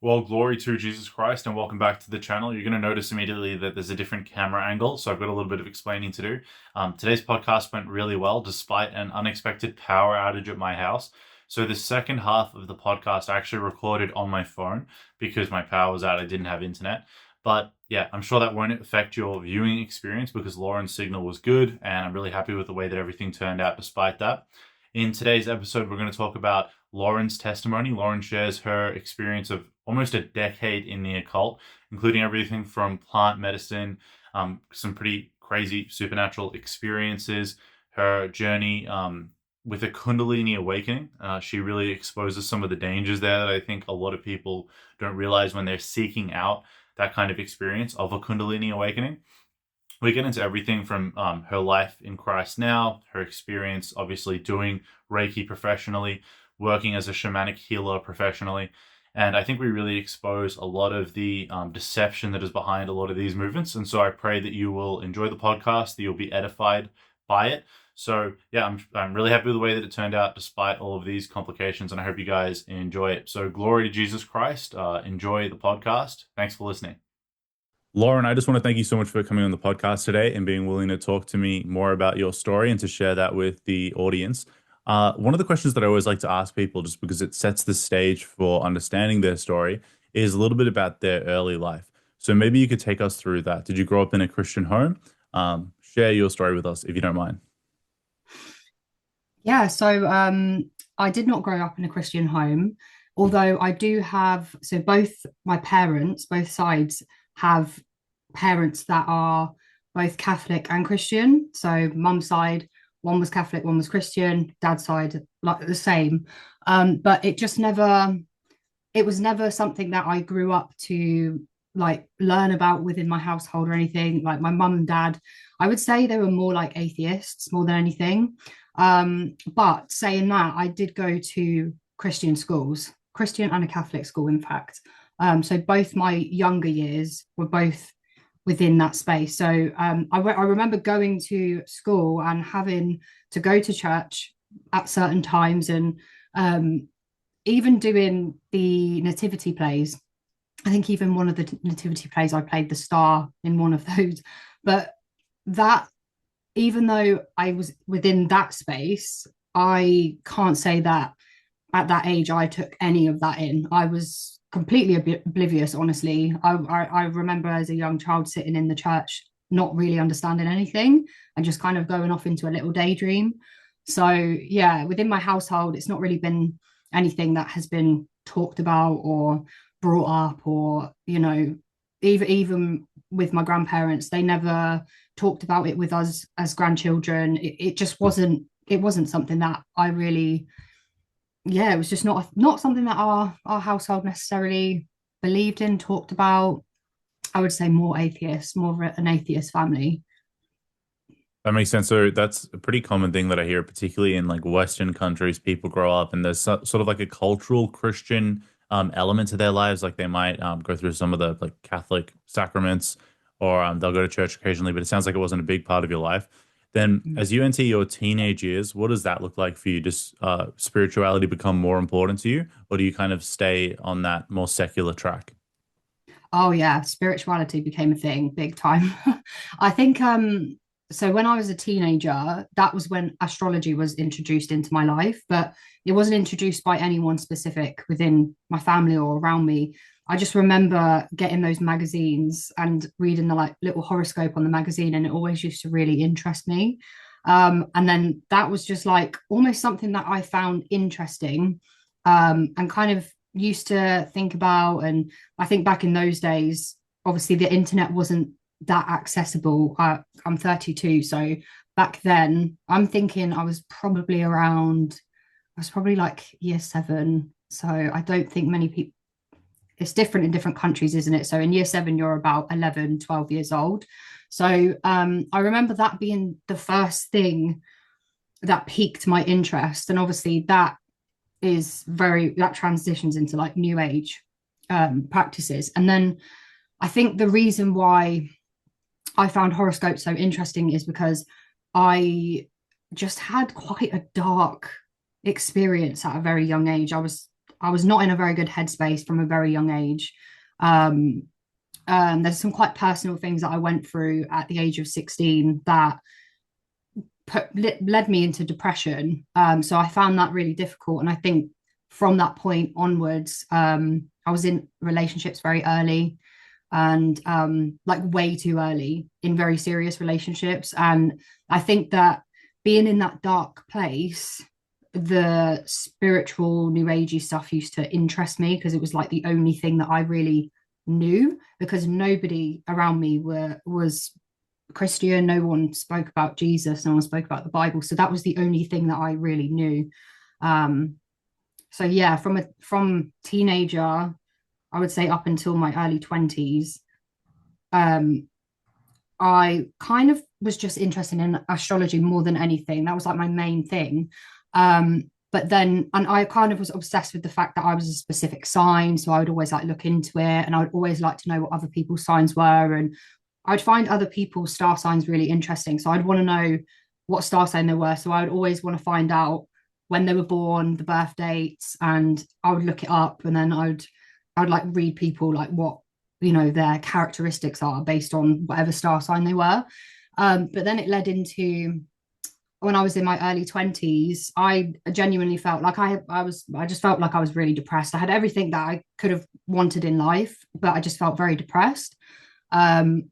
Well, glory to Jesus Christ and welcome back to the channel. You're going to notice immediately that there's a different camera angle, so I've got a little bit of explaining to do. Today's podcast went really well despite an unexpected power outage at my house. So the second half of the podcast I actually recorded on my phone because my power was out. I didn't have internet. But yeah, I'm sure that won't affect your viewing experience because Lauren's signal was good and I'm really happy with the way that everything turned out despite that. In today's episode, we're going to talk about Lauren's testimony. Lauren shares her experience of almost a decade in the occult, including everything from plant medicine, some pretty crazy supernatural experiences, her journey with a Kundalini awakening. She really exposes some of the dangers there that I think a lot of people don't realize when they're seeking out that kind of experience of a Kundalini awakening. We get into everything from her life in Christ now, her experience obviously doing Reiki professionally, working as a shamanic healer professionally. And I think we really expose a lot of the deception that is behind a lot of these movements. And so I pray that you will enjoy the podcast, that you'll be edified by it. So yeah, I'm really happy with the way that it turned out despite all of these complications. And I hope you guys enjoy it. So glory to Jesus Christ. Enjoy the podcast. Thanks for listening. Lauren, I just want to thank you so much for coming on the podcast today and being willing to talk to me more about your story and to share that with the audience. One of the questions that I always like to ask people, just because it sets the stage for understanding their story, is a little bit about their early life. So maybe you could take us through that. Did you grow up in a Christian home? Share your story with us if you don't mind. Yeah, I did not grow up in a Christian home, although I do have, so both my parents, both sides have parents that are both Catholic and Christian. So mum's side, one was Catholic, one was Christian, dad's side, like the same. But it was never something that I grew up to like learn about within my household or anything. Like my mum and dad, I would say they were more like atheists more than anything. But saying that, I did go to Christian schools, Christian and a Catholic school, in fact. So both my younger years were both within that space. So I remember going to school and having to go to church at certain times and even doing the nativity plays. I think even one of the nativity plays, I played the star in one of those. But that, even though I was within that space, I can't say that at that age I took any of that in. I was completely oblivious, honestly. I remember as a young child sitting in the church, not really understanding anything and just kind of going off into a little daydream. So, yeah, within my household, it's not really been anything that has been talked about or brought up, or, even with my grandparents, they never talked about it with us as grandchildren. It just wasn't something that I really, yeah, it was just not something that our household necessarily believed in, talked about. I would say more atheist, more of an atheist family. That makes sense. So that's a pretty common thing that I hear, particularly in like Western countries. People grow up and there's sort of like a cultural Christian element to their lives. Like they might go through some of the like Catholic sacraments, or they'll go to church occasionally. But it sounds like it wasn't a big part of your life. Then, as you enter your teenage years, what does that look like for you? Does spirituality become more important to you, or do you kind of stay on that more secular track? Oh yeah, spirituality became a thing big time. I think so when I was a teenager, that was when astrology was introduced into my life, but it wasn't introduced by anyone specific within my family or around me. I just remember getting those magazines and reading the like little horoscope on the magazine, and it always used to really interest me. And then that was just like almost something that I found interesting, and kind of used to think about. And I think back in those days, obviously the internet wasn't that accessible. I'm 32, so back then I'm thinking I was probably like year seven. So I don't think many people, it's different in different countries, isn't it? So in year seven, you're about 11, 12 years old. So I remember that being the first thing that piqued my interest. And obviously that transitions into like new age practices. And then I think the reason why I found horoscopes so interesting is because I just had quite a dark experience at a very young age. I was I was not in a very good headspace from a very young age. Um, there's some quite personal things that I went through at the age of 16 that led me into depression. So I found that really difficult. And I think from that point onwards, I was in relationships very early and like way too early in very serious relationships. And I think that being in that dark place, the spiritual new agey stuff used to interest me because it was like the only thing that I really knew because nobody around me was Christian. No one spoke about Jesus. No one spoke about the Bible. So that was the only thing that I really knew. Um, so yeah, from teenager, I would say up until my early 20s, um, I kind of was just interested in astrology more than anything. That was like my main thing. But then, and I kind of was obsessed with the fact that I was a specific sign. So I would always like look into it and I would always like to know what other people's signs were. And I'd find other people's star signs really interesting. So I'd want to know what star sign they were. So I would always want to find out when they were born, the birth dates, and I would look it up and then I'd like read people like what their characteristics are based on whatever star sign they were. But then it led into when I was in my early 20s, I genuinely felt like I just felt like I was really depressed. I had everything that I could have wanted in life, but I just felt very depressed. And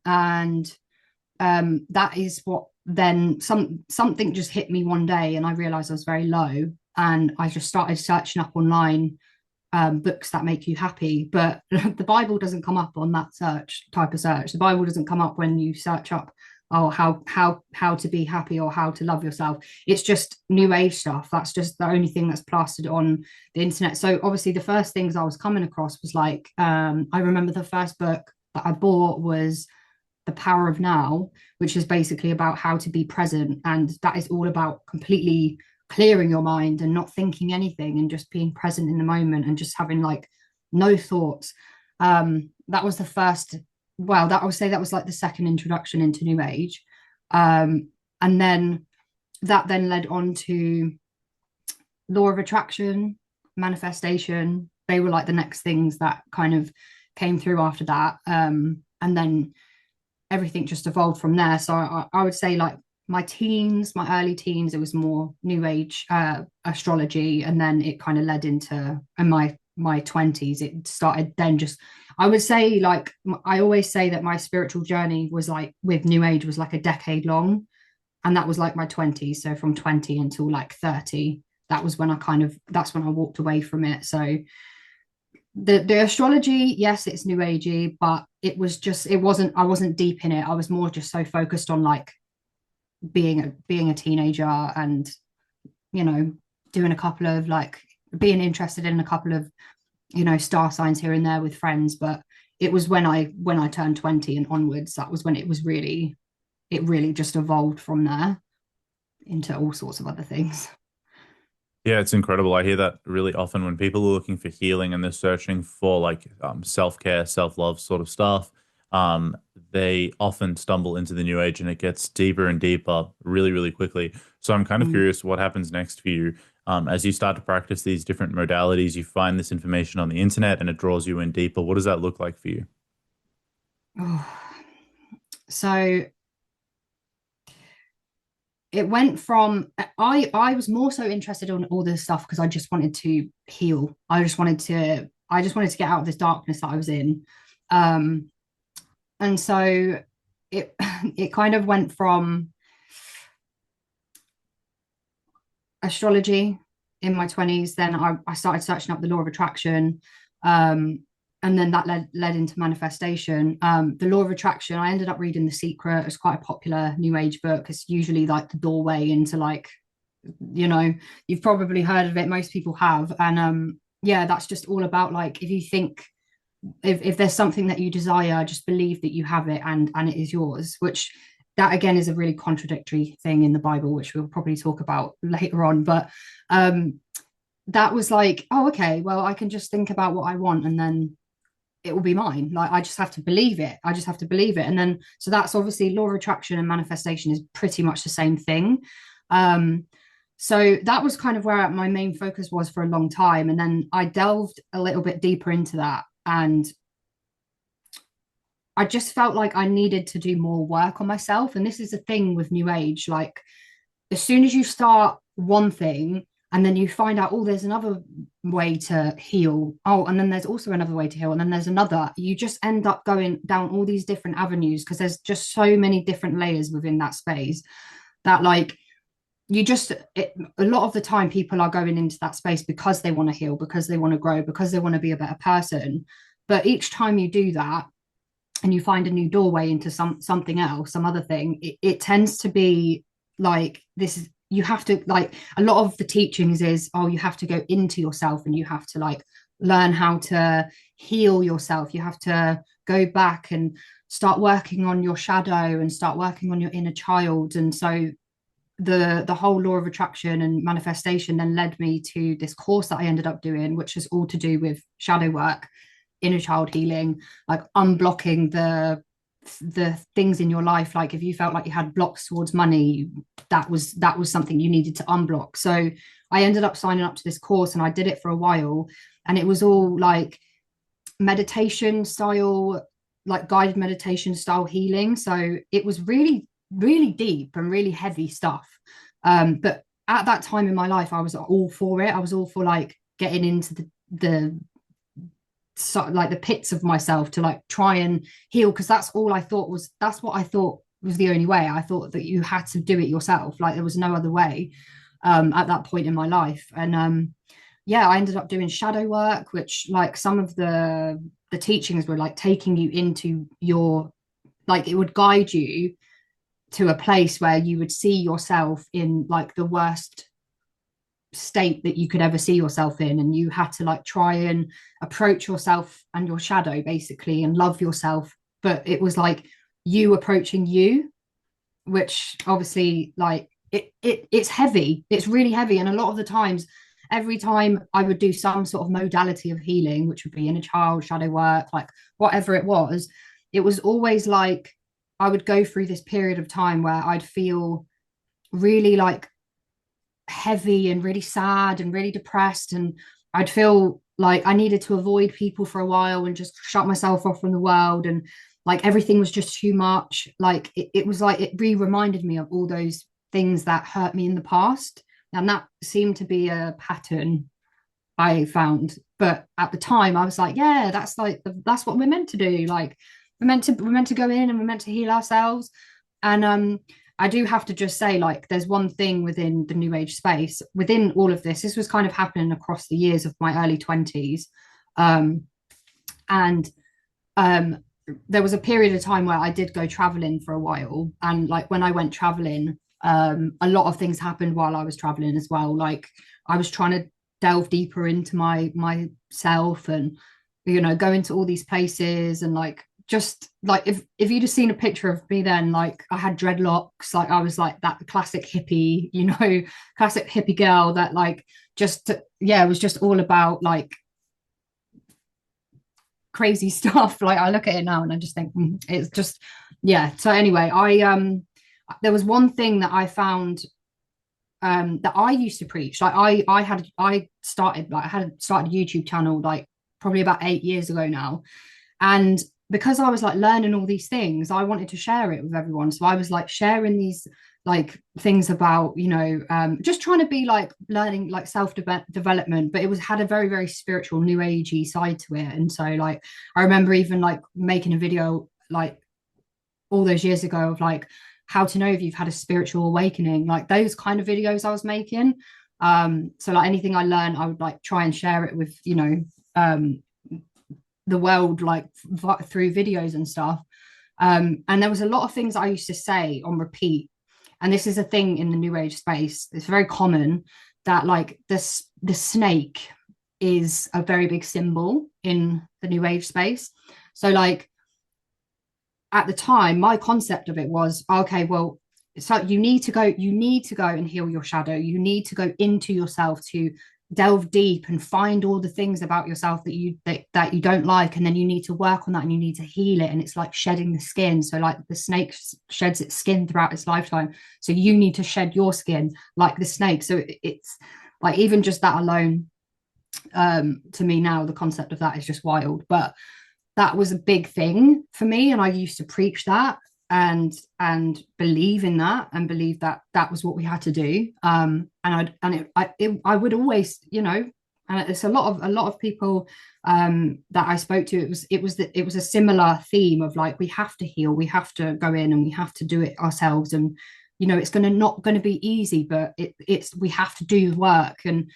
that is what then something just hit me one day and I realized I was very low and I just started searching up online books that make you happy, but the Bible doesn't come up on that type of search. The Bible doesn't come up when you search up how to be happy or how to love yourself. It's just new age stuff. That's just the only thing that's plastered on the internet. So obviously the first things I was coming across was like I remember the first book that I bought was The Power of Now, which is basically about how to be present, and that is all about completely clearing your mind and not thinking anything and just being present in the moment and just having like no thoughts. That was the first, well, that I would say that was like the second introduction into New Age. And then that then led on to law of attraction, manifestation. They were like the next things that kind of came through after that. And then everything just evolved from there. So I would say like my early teens, it was more new age astrology, and then it kind of led into in my 20s. It started then just I would say like I always say that my spiritual journey was like with new age was like a decade long, and that was like my 20s. So from 20 until like 30, that was when that's when I walked away from it. So the astrology, yes, it's new agey, but I wasn't deep in it. I was more just so focused on like being a teenager and doing a couple of like being interested in a couple of star signs here and there with friends. But it was when I turned 20 and onwards, that was when it really just evolved from there into all sorts of other things. Yeah, it's incredible. I hear that really often when people are looking for healing and they're searching for like self-care, self-love sort of stuff. Um, they often stumble into the new age and it gets deeper and deeper really, really quickly. So I'm kind of Mm. curious what happens next for you as you start to practice these different modalities. You find this information on the internet and it draws you in deeper. What does that look like for you? Oh. So it went from I was more so interested in all this stuff because I just wanted to heal. I just wanted to get out of this darkness that I was in. Um, and so it it kind of went from astrology in my 20s. Then I started searching up the law of attraction. Um, and then that led into manifestation. The law of attraction, I ended up reading The Secret. It's quite a popular new age book. It's usually like the doorway into like, you know, you've probably heard of it. Most people have. And yeah, that's just all about like if you think if there's something that you desire, just believe that you have it and it is yours, which that again is a really contradictory thing in the Bible, which we'll probably talk about later on. But that was like, oh, okay, well, I can just think about what I want and then it will be mine. Like I just have to believe it. I just have to believe it. And then so that's obviously law of attraction and manifestation is pretty much the same thing. Um, So that was kind of where my main focus was for a long time. And then I delved a little bit deeper into that. And I just felt like I needed to do more work on myself. And this is a thing with New Age. Like, as soon as you start one thing and then you find out, oh, there's another way to heal. Oh, and then there's also another way to heal. And then there's another. You just end up going down all these different avenues because there's just so many different layers within that space that, like, a lot of the time people are going into that space because they want to heal, because they want to grow, because they want to be a better person. But each time you do that and you find a new doorway into something else, some other thing, it tends to be like this is, you have to, like, a lot of the teachings is, oh, you have to go into yourself and you have to, like, learn how to heal yourself. You have to go back and start working on your shadow and start working on your inner child. And so the whole law of attraction and manifestation then led me to this course that I ended up doing, which is all to do with shadow work, inner child healing, like unblocking the things in your life. Like if you felt like you had blocks towards money, that was something you needed to unblock. So I ended up signing up to this course and I did it for a while, and it was all like meditation style, like guided meditation style healing. So it was really, really deep and really heavy stuff. But at that time in my life, I was all for it. I was all for, like, getting into the so, like, the pits of myself to, like, try and heal, because that's what I thought was the only way. I thought that you had to do it yourself, like there was no other way at that point in my life. And yeah, I ended up doing shadow work, which, like, some of the teachings were like taking you into your, like, it would guide you to a place where you would see yourself in, like, the worst state that you could ever see yourself in, and you had to, like, try and approach yourself and your shadow basically and love yourself. But it was like you approaching you, which obviously, like, it's heavy, it's really heavy. And a lot of the times, every time I would do some sort of modality of healing, which would be inner child, shadow work, like whatever it was always like I would go through this period of time where I'd feel really, like, heavy and really sad and really depressed, and I'd feel like I needed to avoid people for a while and just shut myself off from the world, and, like, everything was just too much. Like it was like it reminded me of all those things that hurt me in the past, and that seemed to be a pattern I found. But at the time I was like, yeah, that's like that's what we're meant to do. Like we're meant to go in and we're meant to heal ourselves. And I do have to just say, like, there's one thing within the new age space, within all of this was kind of happening across the years of my early 20s. And um there was a period of time where I did go traveling for a while, and, like, when I went traveling, a lot of things happened while I was traveling as well. Like, I was trying to delve deeper into myself, and, go into all these places, and, like, just like if you'd have seen a picture of me then, like, I had dreadlocks, like I was like that classic hippie, classic hippie girl that, like, just, yeah, it was just all about, like, crazy stuff. Like, I look at it now and I just think, it's just, yeah. So anyway, there was one thing that I found, that I used to preach. Like, I started a YouTube channel, like, probably about 8 years ago now. And because I was, like, learning all these things, I wanted to share it with everyone. So I was, like, sharing these, like, things about, just trying to be, like, learning, like, self-development, but it was had a very, very spiritual, new agey side to it. And so, like, I remember even, like, making a video, like, all those years ago of, like, how to know if you've had a spiritual awakening, like those kind of videos I was making. So, like, anything I learned, I would, like, try and share it with, the world, like, through videos and stuff. And there was a lot of things I used to say on repeat. And this is a thing in the new age space. It's very common that, like, the snake is a very big symbol in the new age space. So, like, at the time, my concept of it was, okay, well, so you need to go and heal your shadow. You need to go into yourself to delve deep and find all the things about yourself that you don't like, and then you need to work on that and you need to heal it. And it's like shedding the skin. So like the snake sheds its skin throughout its lifetime, so you need to shed your skin like the snake. So it's like, even just that alone, to me now, the concept of that is just wild. But that was a big thing for me, and I used to preach that and believe in that, and believe that that was what we had to do. I would always, and it's a lot of people that I spoke to, it was a similar theme of like, we have to heal, we have to go in and we have to do it ourselves. And it's not going to be easy, but it's we have to do the work. And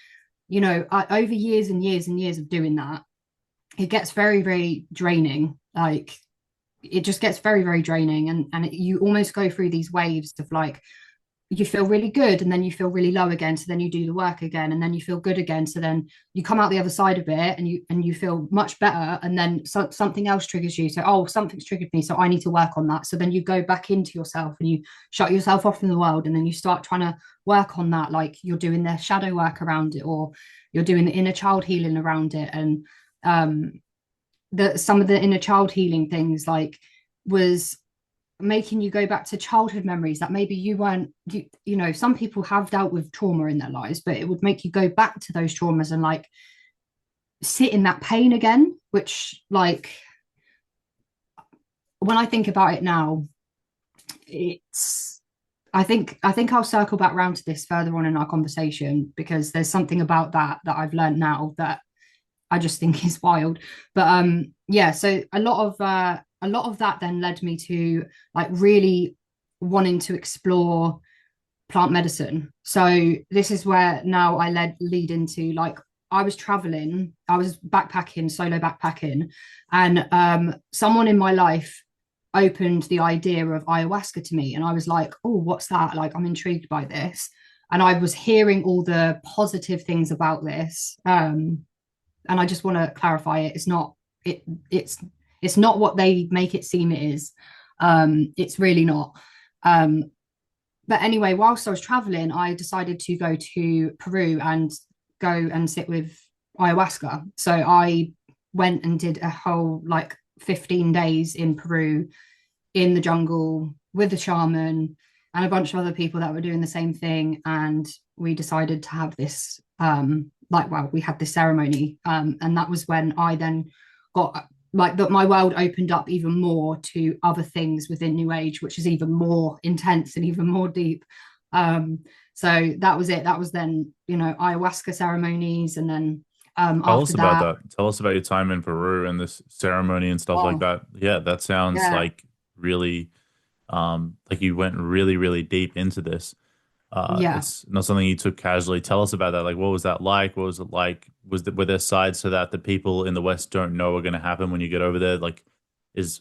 over years and years and years of doing that, it gets very, very draining. Like, it just gets very, very draining. And you almost go through these waves of like, you feel really good and then you feel really low again. So then you do the work again and then you feel good again. So then you come out the other side of it and you feel much better. And then something else triggers you. So, oh, something's triggered me, so I need to work on that. So then you go back into yourself and you shut yourself off from the world. And then you start trying to work on that. Like, you're doing the shadow work around it, or you're doing the inner child healing around it. And some of the inner child healing things, like, was making you go back to childhood memories that maybe you weren't, some people have dealt with trauma in their lives, but it would make you go back to those traumas and like sit in that pain again, which, like, when I think about it now, it's I think I'll circle back around to this further on in our conversation, because there's something about that I've learned now that I just think is wild. But yeah, so a lot of that then led me to like really wanting to explore plant medicine. So this is where now I lead into, like, I was traveling, I was backpacking, solo backpacking, and someone in my life opened the idea of ayahuasca to me, and I was like, oh, what's that? Like, I'm intrigued by this. And I was hearing all the positive things about this. And I just want to clarify it. It's not what they make it seem it is. It's really not. But anyway, whilst I was traveling, I decided to go to Peru and go and sit with ayahuasca. So I went and did a whole like 15 days in Peru, in the jungle, with the shaman and a bunch of other people that were doing the same thing. And we decided to have this we had this ceremony, and that was when I then got like that my world opened up even more to other things within New Age, which is even more intense and even more deep. So that was it. That was then, ayahuasca ceremonies. And then Tell after us about that, that. Tell us about your time in Peru and this ceremony and stuff like oh that. Yeah, that sounds yeah, like really, like you went really, really deep into this. yeah. It's not something you took casually. Tell us about that. Like, what was that like? What was it like? Were there sides to that the people in the West don't know are going to happen when you get over there? Like,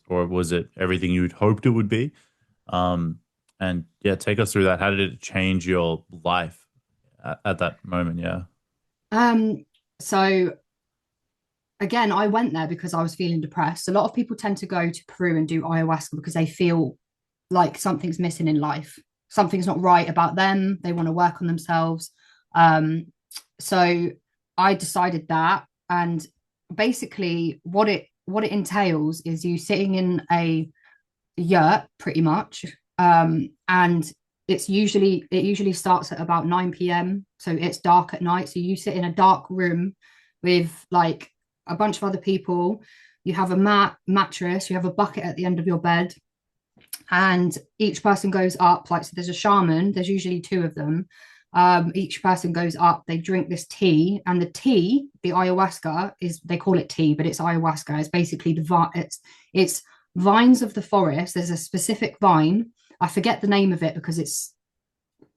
or was it everything you'd hoped it would be? Um, and yeah, take us through that. How did it change your life at that moment? Yeah. Um, so again, I went there because I was feeling depressed. A lot of people tend to go to Peru and do ayahuasca because they feel like something's missing in life. Something's not right about them. They want to work on themselves. So I decided that, and basically what it entails is you sitting in a yurt pretty much, and it usually starts at about 9 p.m. So it's dark at night. So you sit in a dark room with like a bunch of other people. You have a mattress, you have a bucket at the end of your bed, and each person goes up. Like, so there's a shaman, there's usually two of them. Each person goes up, they drink this tea, and the ayahuasca, is, they call it tea, but it's ayahuasca. It's basically it's vines of the forest. There's a specific vine, I forget the name of it because it's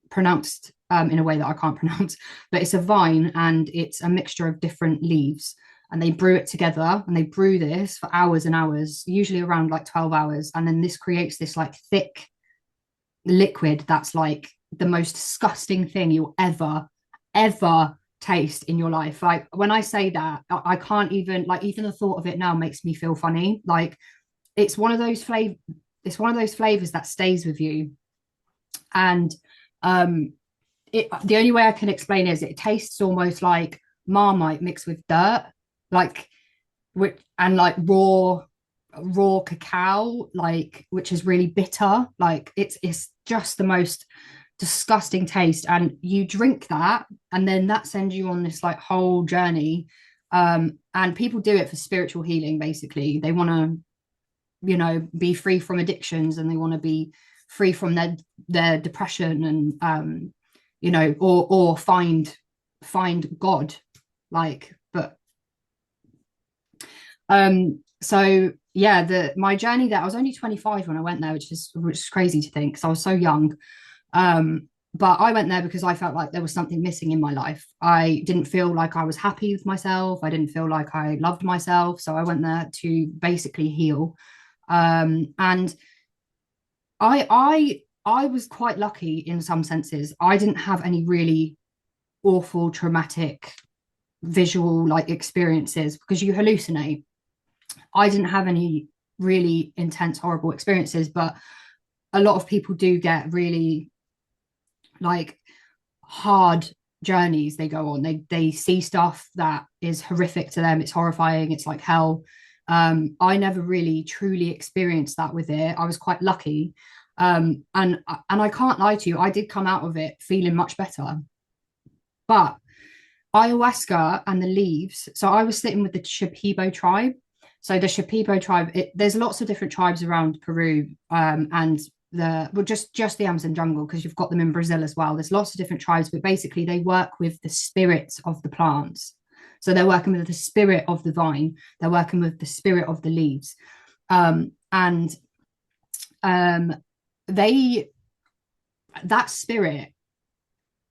pronounced in a way that I can't pronounce, but it's a vine and it's a mixture of different leaves, and they brew it together, and they brew this for hours and hours, usually around like 12 hours. And then this creates this like thick liquid that's like the most disgusting thing you'll ever taste in your life. Like, when I say that, I can't even, like, even the thought of it now makes me feel funny. Like, it's one of those flavors that stays with you. And the only way I can explain it is it tastes almost like Marmite mixed with dirt, like which and like raw cacao, like which is really bitter. Like it's just the most disgusting taste. And you drink that, and then that sends you on this like whole journey. And people do it for spiritual healing, basically. They want to, be free from addictions, and they want to be free from their depression, and or find God, like. But so yeah, my journey there, I was only 25 when I went there, which is crazy to think, because I was so young. But I went there because I felt like there was something missing in my life. I didn't feel like I was happy with myself. I didn't feel like I loved myself. So I went there to basically heal. And I was quite lucky in some senses. I didn't have any really awful, traumatic visual like experiences, because you hallucinate. I didn't have any really intense, horrible experiences, but a lot of people do get really like hard journeys they go on. They see stuff that is horrific to them. It's horrifying. It's like hell. I never really truly experienced that with it. I was quite lucky. And I can't lie to you, I did come out of it feeling much better. But ayahuasca and the leaves. So I was sitting with the Shipibo tribe. So the Shipibo tribe, there's lots of different tribes around Peru, and just the Amazon jungle, because you've got them in Brazil as well. There's lots of different tribes, but basically they work with the spirits of the plants. So they're working with the spirit of the vine. They're working with the spirit of the leaves, and they that spirit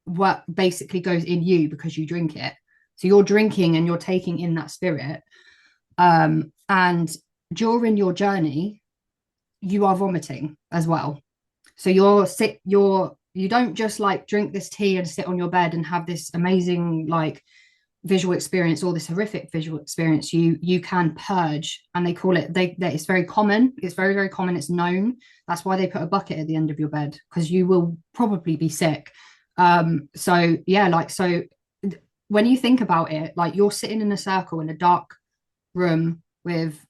what basically goes in you because you drink it. So you're drinking and you're taking in that spirit. And during your journey, you are vomiting as well. So you don't just like drink this tea and sit on your bed and have this amazing like visual experience, or this horrific visual experience. You can purge, and they call it it's very common. It's very, very common. It's known. That's why they put a bucket at the end of your bed, because you will probably be sick. So yeah, like, so when you think about it, like, you're sitting in a circle in a dark room with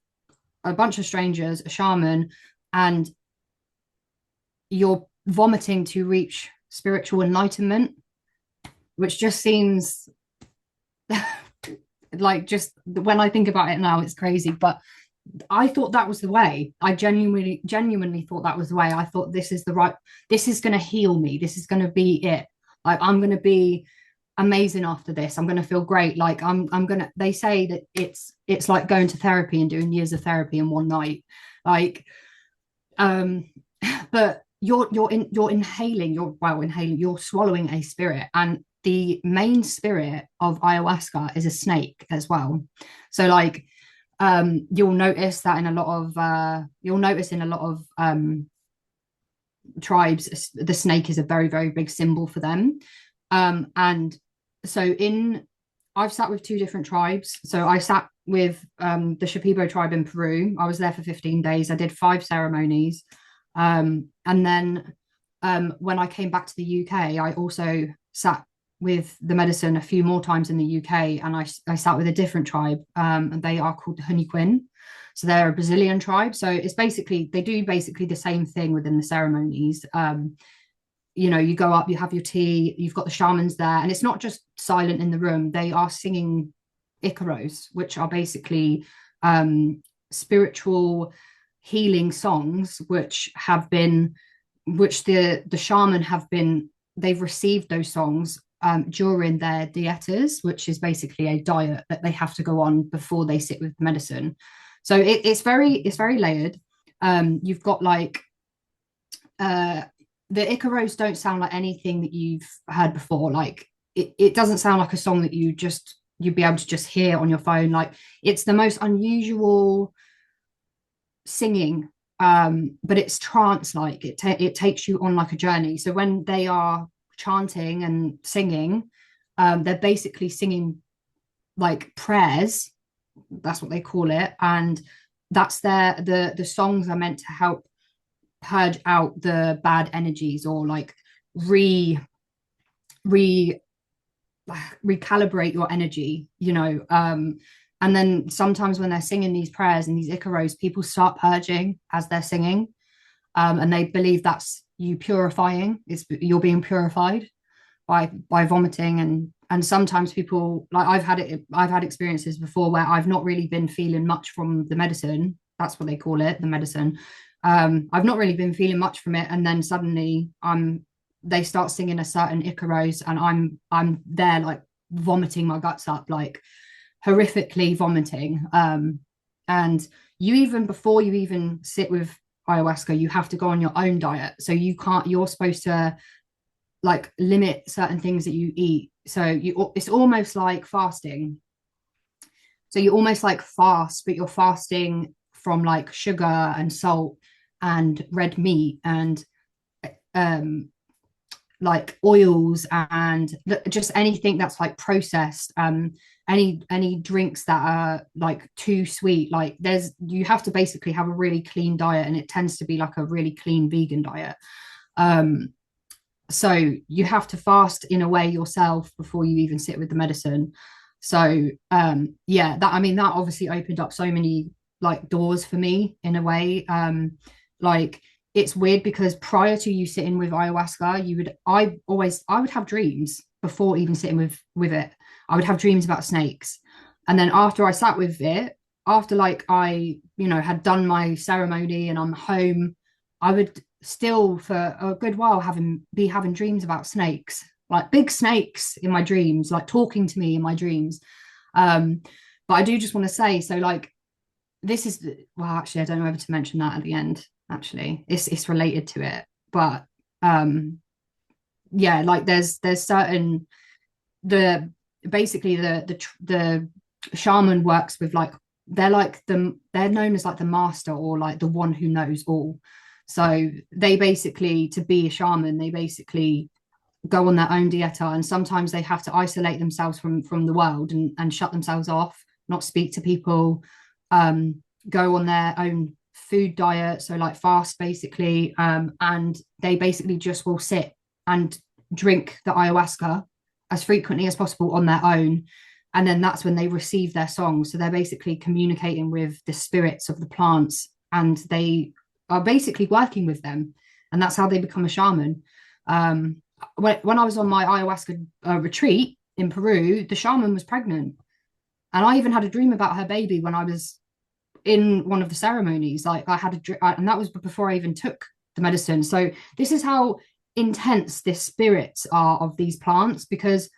a bunch of strangers, a shaman, and you're vomiting to reach spiritual enlightenment, which just seems like, just when I think about it now, it's crazy. But I thought that was the way. I genuinely thought that was the way. I thought this is going to heal me. This is going to be it. Like, I'm going to be amazing after this. I'm going to feel great. Like, they say that it's like going to therapy and doing years of therapy in one night. Like, but you're inhaling, you're swallowing a spirit. And the main spirit of ayahuasca is a snake as well. So like, you'll notice in a lot of tribes, the snake is a very, very big symbol for them. And so I've sat with two different tribes. So I sat with the Shipibo tribe in Peru. I was there for 15 days. I did 5 ceremonies. And then when I came back to the UK, I also sat with the medicine a few more times in the UK, and I sat with a different tribe, and they are called the Honeyquin. So they're a Brazilian tribe. So they do basically the same thing within the ceremonies. You go up, you have your tea, you've got the shamans there, and it's not just silent in the room. They are singing icaros, which are basically spiritual healing songs, which the shaman they've received those songs during their dietas, which is basically a diet that they have to go on before they sit with medicine. So it's very layered. You've got like the icaros don't sound like anything that you've heard before. Like, it doesn't sound like a song that you'd be able to just hear on your phone. Like, it's the most unusual singing, but it's trance like. It takes you on like a journey. So when they are chanting and singing, they're basically singing like prayers. That's what they call it. And that's the songs are meant to help purge out the bad energies, or like re recalibrate your energy, and then sometimes when they're singing these prayers and these icaros, people start purging as they're singing, and they believe that's you purifying. You're being purified by vomiting, and sometimes people, like I've had experiences before where I've not really been feeling much from the medicine. That's what they call it, the medicine. I've not really been feeling much from it, and then suddenly they start singing a certain icaros, and I'm there like vomiting my guts up, like horrifically vomiting. And you, even before you even sit with ayahuasca, you have to go on your own diet. So you're supposed to like limit certain things that you eat. So it's almost like fasting. So you almost like fast, but you're fasting from like sugar and salt and red meat and um like oils and just anything that's like processed, any drinks that are like too sweet. Like you have to basically have a really clean diet, and it tends to be like a really clean vegan diet. So you have to fast in a way yourself before you even sit with the medicine. So yeah, that, I mean, that obviously opened up so many like doors for me in a way. Like it's weird because prior to you sitting with ayahuasca, I would have dreams before even sitting with it. I would have dreams about snakes. And then after I sat with it, after like I, had done my ceremony and I'm home, I would still for a good while be having dreams about snakes, like big snakes in my dreams, like talking to me in my dreams. But I do just want to say, so like this is, well, actually I don't know whether to mention that at the end. Actually, it's related to it, but yeah, like there's certain, the basically the shaman works with like, they're known as like the master, or like the one who knows all. So they basically, to be a shaman, they basically go on their own dieta, and sometimes they have to isolate themselves from the world and shut themselves off, not speak to people, go on their own food diet, so like fast basically, and they basically just will sit and drink the ayahuasca as frequently as possible on their own. And then that's when they receive their songs. So they're basically communicating with the spirits of the plants, and they are basically working with them, and that's how they become a shaman. When I was on my ayahuasca retreat in Peru, the shaman was pregnant, and I even had a dream about her baby when I was in one of the ceremonies. Like I had and that was before I even took the medicine. So this is how intense the spirits are of these plants, because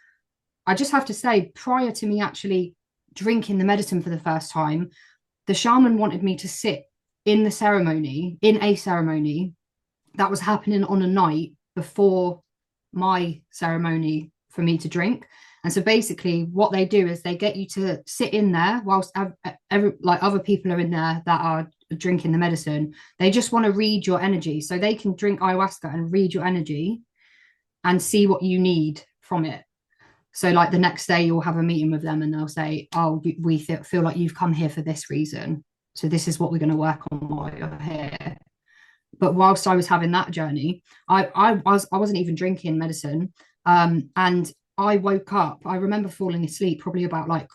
I just have to say, prior to me actually drinking the medicine for the first time, the shaman wanted me to sit in a ceremony that was happening on a night before my ceremony for me to drink. And so basically what they do is they get you to sit in there whilst like other people are in there that are drinking the medicine. They just want to read your energy, so they can drink ayahuasca and read your energy and see what you need from it. So like the next day you'll have a meeting with them, and they'll say, oh, we feel like you've come here for this reason, so this is what we're going to work on while you're here. But whilst I was having that journey, I wasn't even drinking medicine, and I woke up. I remember falling asleep probably about like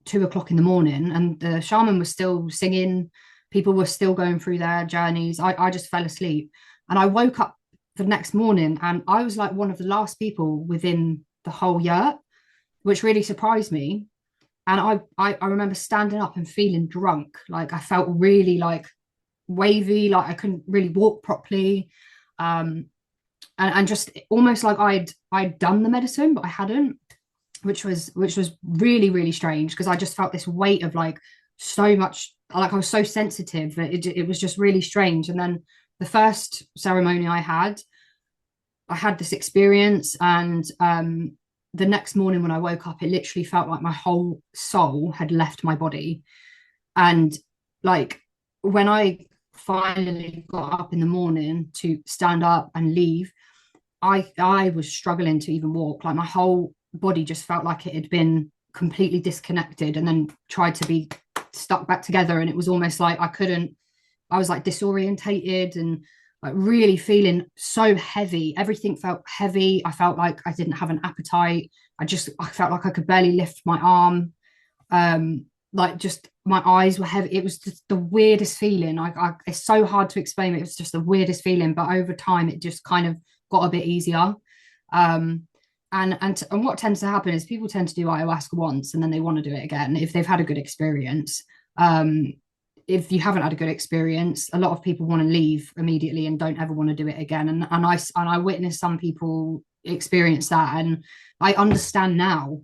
2 o'clock in the morning, and the shaman was still singing. People were still going through their journeys. I just fell asleep, and I woke up the next morning, and I was like one of the last people within the whole yurt, which really surprised me. And I remember standing up and feeling drunk. Like I felt really like wavy, like I couldn't really walk properly. And just almost like I'd done the medicine, but I hadn't, which was really, really strange, because I just felt this weight of like so much, like I was so sensitive that it was just really strange. And then the first ceremony I had this experience, and the next morning when I woke up, it literally felt like my whole soul had left my body. And like when I finally got up in the morning to stand up and leave, I was struggling to even walk. Like my whole body just felt like it had been completely disconnected and then tried to be stuck back together. And it was almost like I was like disorientated and like really feeling so heavy. Everything felt heavy. I felt like I didn't have an appetite. I felt like I could barely lift my arm. Like just my eyes were heavy. It was just the weirdest feeling. It's so hard to explain. It was just the weirdest feeling, but over time it just kind of got a bit easier. Um, and what tends to happen is people tend to do ayahuasca once and then they want to do it again if they've had a good experience. If you haven't had a good experience, a lot of people want to leave immediately and don't ever want to do it again. And I witnessed some people experience that, and I understand now.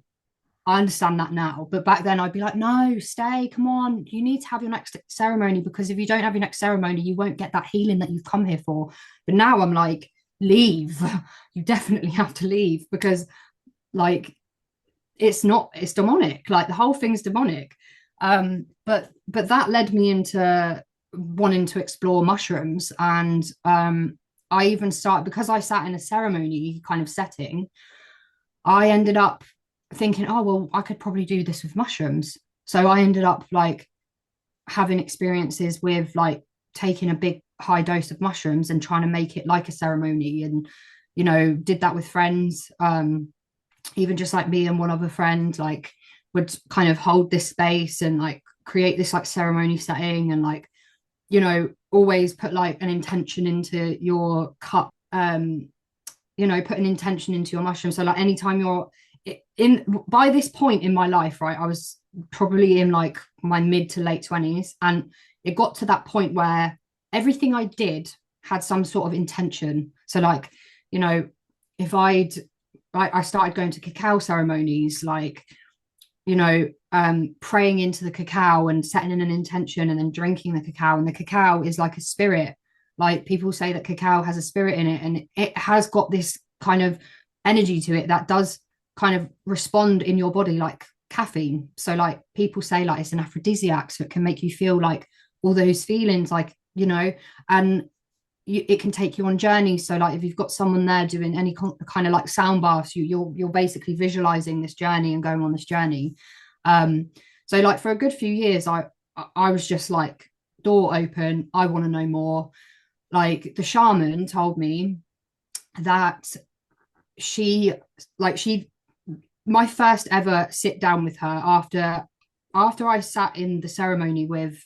I understand that now, but back then I'd be like, no, stay, come on, you need to have your next ceremony, because if you don't have your next ceremony, you won't get that healing that you've come here for. But now I'm like, leave. You definitely have to leave, because like it's demonic. Like the whole thing's demonic. But that led me into wanting to explore mushrooms, and I even started, because I sat in a ceremony kind of setting. I ended up thinking, oh well, I could probably do this with mushrooms. So I ended up like having experiences with like taking a big high dose of mushrooms and trying to make it like a ceremony, and did that with friends. Even just like me and one other friend like would kind of hold this space and like create this like ceremony setting, and like always put like an intention into your cup. Put an intention into your mushroom. So like anytime you're in, by this point in my life, right, I was probably in like my mid to late 20s, and it got to that point where everything I did had some sort of intention. So like, if I started going to cacao ceremonies, like, praying into the cacao and setting in an intention and then drinking the cacao. And the cacao is like a spirit. Like people say that cacao has a spirit in it, and it has got this kind of energy to it that does kind of respond in your body like caffeine. So like people say like it's an aphrodisiac, so it can make you feel like all those feelings, like, and it can take you on journeys. So like if you've got someone there doing any kind of like sound baths, you're basically visualizing this journey and going on this journey. So like for a good few years, I was just like, door open, I want to know more. Like the shaman told me that she my first ever sit down with her after I sat in the ceremony with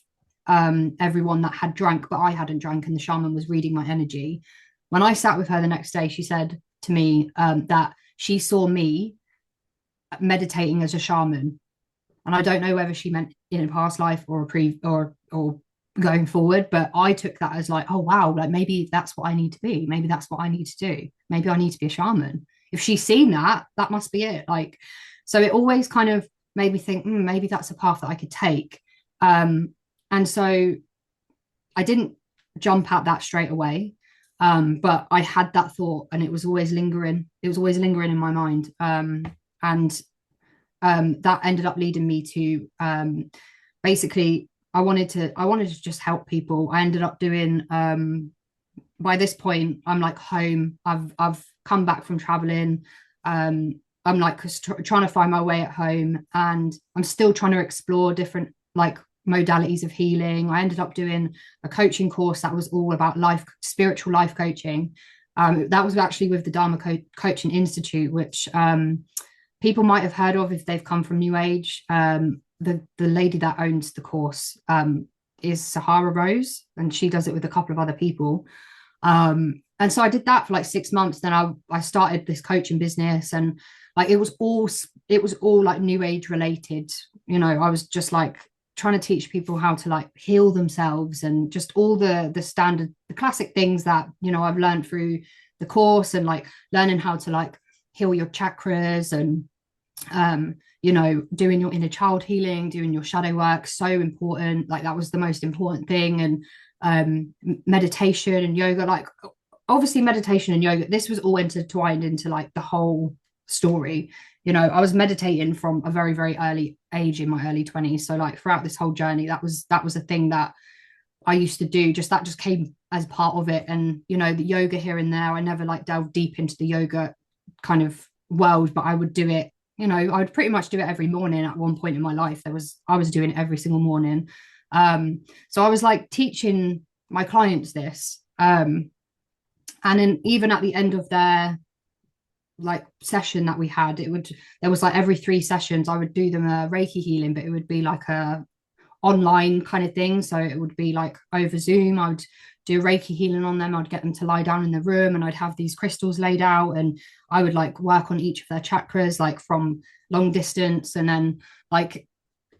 everyone that had drank, but I hadn't drank, and the shaman was reading my energy. When I sat with her the next day, she said to me that she saw me meditating as a shaman. And I don't know whether she meant in a past life or a or going forward, but I took that as like, oh wow, like maybe that's what I need to be. Maybe that's what I need to do. Maybe I need to be a shaman. If she's seen that, that must be it. Like, so it always kind of made me think, maybe that's a path that I could take. And so I didn't jump at that straight away. But I had that thought, and it was always lingering. It was always lingering in my mind. And that ended up leading me to basically I wanted to just help people. I ended up doing by this point I'm like home. I've come back from traveling. I'm like trying to find my way at home, and I'm still trying to explore different like modalities of healing. I ended up doing a coaching course that was all about spiritual life coaching. That was actually with the Dharma Coaching Institute, which people might have heard of if they've come from New Age. The lady that owns the course is Sahara Rose, and she does it with a couple of other people. And so I did that for like 6 months. Then I started this coaching business, and like it was all like New Age related. I was just like trying to teach people how to like heal themselves, and just all the standard, the classic things that I've learned through the course, and like learning how to like heal your chakras, and doing your inner child healing, doing your shadow work, so important. Like that was the most important thing. And meditation and yoga, like obviously meditation and yoga, this was all intertwined into like the whole story. I was meditating from a very, very early age in my early 20s. So like throughout this whole journey, that was a thing that I used to do. That just came as part of it. And the yoga here and there, I never like delved deep into the yoga kind of world, but I would do it. I would pretty much do it every morning. At one point in my life, I was doing it every single morning. So I was like teaching my clients this. And then even at the end of their like session that we had, there was like every 3 sessions I would do them a Reiki healing, but it would be like a online kind of thing. So it would be like over Zoom. I would do Reiki healing on them. I'd get them to lie down in the room, and I'd have these crystals laid out, and I would like work on each of their chakras, like from long distance. And then like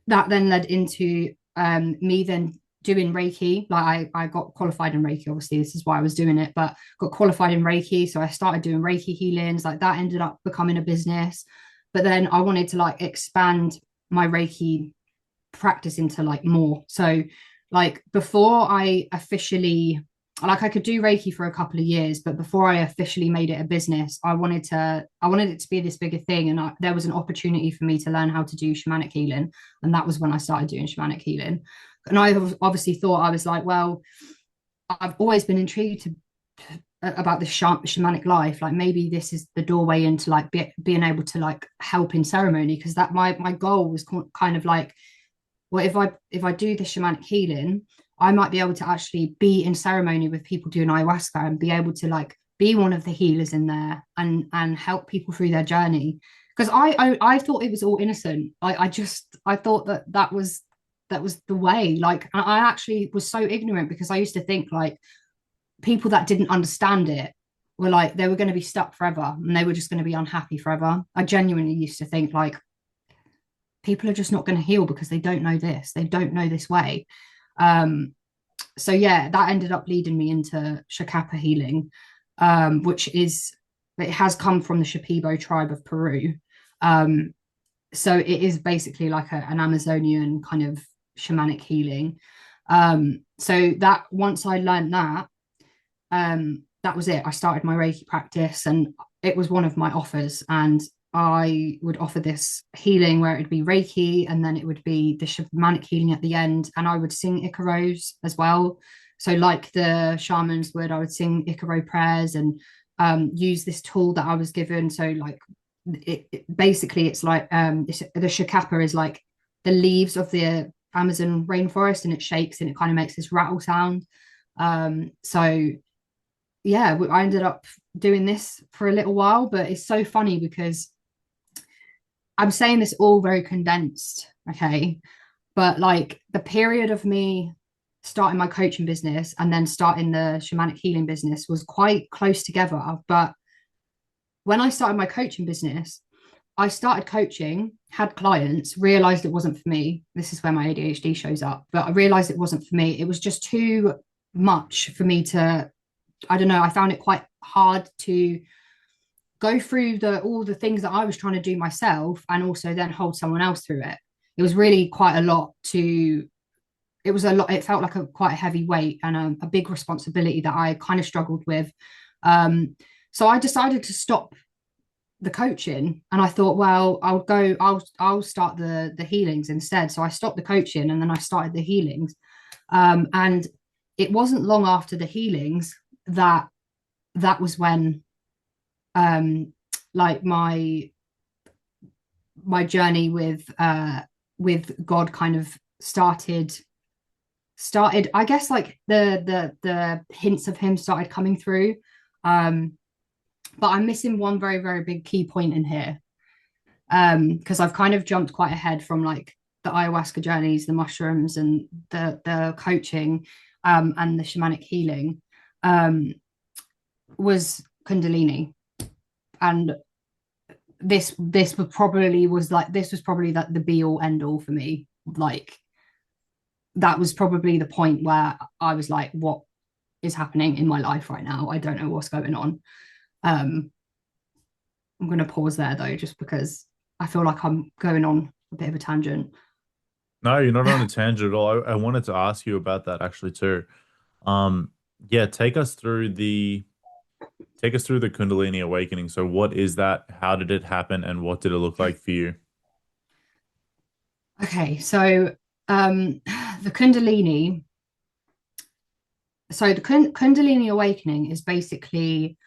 that then led into me then doing Reiki. Like I got qualified in Reiki, obviously, this is why I was doing it, but got qualified in Reiki. So I started doing Reiki healings, like that ended up becoming a business. But then I wanted to like expand my Reiki practice into like more. So like before I officially, like I could do Reiki for a couple of years, but before I officially made it a business, I wanted it to be this bigger thing. And there was an opportunity for me to learn how to do shamanic healing. And that was when I started doing shamanic healing. And I obviously thought, I was like, well, I've always been intrigued about this shamanic life. Like maybe this is the doorway into like being able to like help in ceremony, because that my goal was kind of like, well, if I do this shamanic healing, I might be able to actually be in ceremony with people doing ayahuasca and be able to like be one of the healers in there and help people through their journey. Because I thought it was all innocent. I thought that was the way. Like I actually was so ignorant, because I used to think like people that didn't understand it were like they were going to be stuck forever and they were just going to be unhappy forever. I genuinely used to think like people are just not going to heal because they don't know this, they don't know this way. So yeah, that ended up leading me into Shakapa healing, which is, it has come from the Shipibo tribe of Peru. So it is basically like an Amazonian kind of shamanic healing. So that once I learned that was it. I started my Reiki practice, and it was one of my offers. And I would offer this healing where it'd be Reiki, and then it would be the shamanic healing at the end. And I would sing Ikaros as well. So, like the shamans would, I would sing Ikaro prayers and use this tool that I was given. So, like, basically, it's like the shakapa is like the leaves of the Amazon rainforest, and it shakes and it kind of makes this rattle sound. So yeah, I ended up doing this for a little while, but it's so funny because I'm saying this all very condensed, okay? But like the period of me starting my coaching business and then starting the shamanic healing business was quite close together. But when I started my coaching business, I started coaching, had clients, realized it wasn't for me. This is where my ADHD shows up, but I realized it wasn't for me. It was just too much for me to, I don't know, I found it quite hard to go through all the things that I was trying to do myself and also then hold someone else through it. It was really quite a lot to, it was a lot, it felt like quite a heavy weight and a big responsibility that I kind of struggled with. So I decided to stop the coaching, and I thought, well, I'll start the healings instead. So I stopped the coaching and then I started the healings. And it wasn't long after the healings that was when like my journey with God kind of started. I guess like the hints of him started coming through. But I'm missing one very, very big key point in here. Because I've kind of jumped quite ahead from like the ayahuasca journeys, the mushrooms, and the coaching, and the shamanic healing, was Kundalini. And this was probably the be all end all for me. Like that was probably the point where I was like, what is happening in my life right now? I don't know what's going on. I'm going to pause there though, just because I feel like I'm going on a bit of a tangent. No, you're not on a tangent at all. I wanted to ask you about that actually too. Um, yeah, take us through the Kundalini awakening. So what is that? How did it happen? And what did it look like for you? Okay, so the Kundalini. So the Kundalini awakening is basically,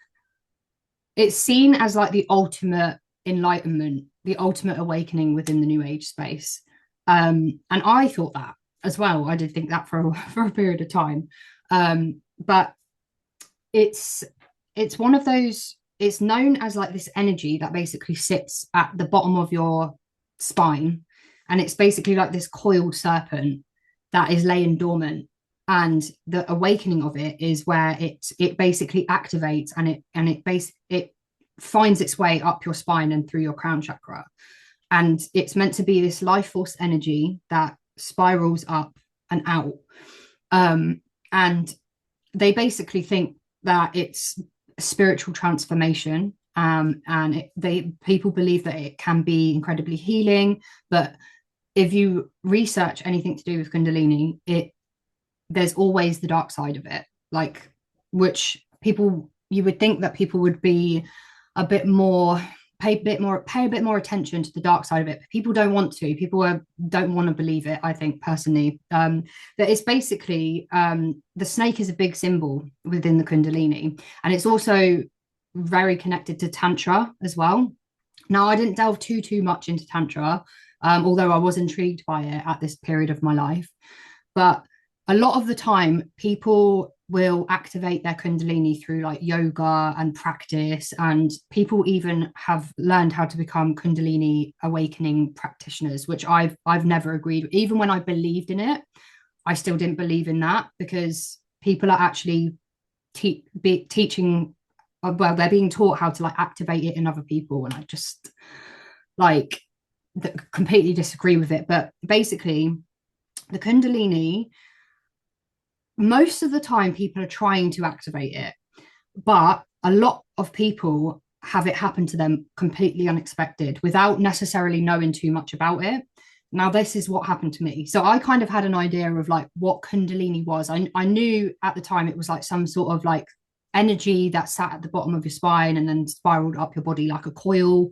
it's seen as like the ultimate enlightenment, the ultimate awakening within the New Age space. And I thought that as well. I did think that for for a period of time. But it's one of those. it's known as like this energy that basically sits at the bottom of your spine, and it's basically like this coiled serpent that is laying dormant. And the awakening of it is where it basically activates, and it finds its way up your spine and through your crown chakra. And it's meant to be this life force energy that spirals up and out. And they basically think that it's a spiritual transformation. And people believe that it can be incredibly healing. But if you research anything to do with Kundalini, there's always the dark side of it, like, which people, you would think that people would be a bit more pay a bit more attention to the dark side of it. But people don't want to. Don't want to believe it. I think personally, that it's basically, the snake is a big symbol within the Kundalini, and it's also very connected to Tantra as well. Now, I didn't delve too much into Tantra, although I was intrigued by it at this period of my life. But a lot of the time, people will activate their Kundalini through like yoga and practice, and people even have learned how to become Kundalini awakening practitioners, which I've never agreed with. Even when I believed in it, I still didn't believe in that, because people are actually teaching, well, they're being taught how to like activate it in other people, and I just like completely disagree with it. But basically, the Kundalini, most of the time people are trying to activate it, but a lot of people have it happen to them completely unexpected without necessarily knowing too much about it. Now, this is what happened to me. So I kind of had an idea of like what Kundalini was. I knew at the time it was like some sort of like energy that sat at the bottom of your spine and then spiraled up your body like a coil,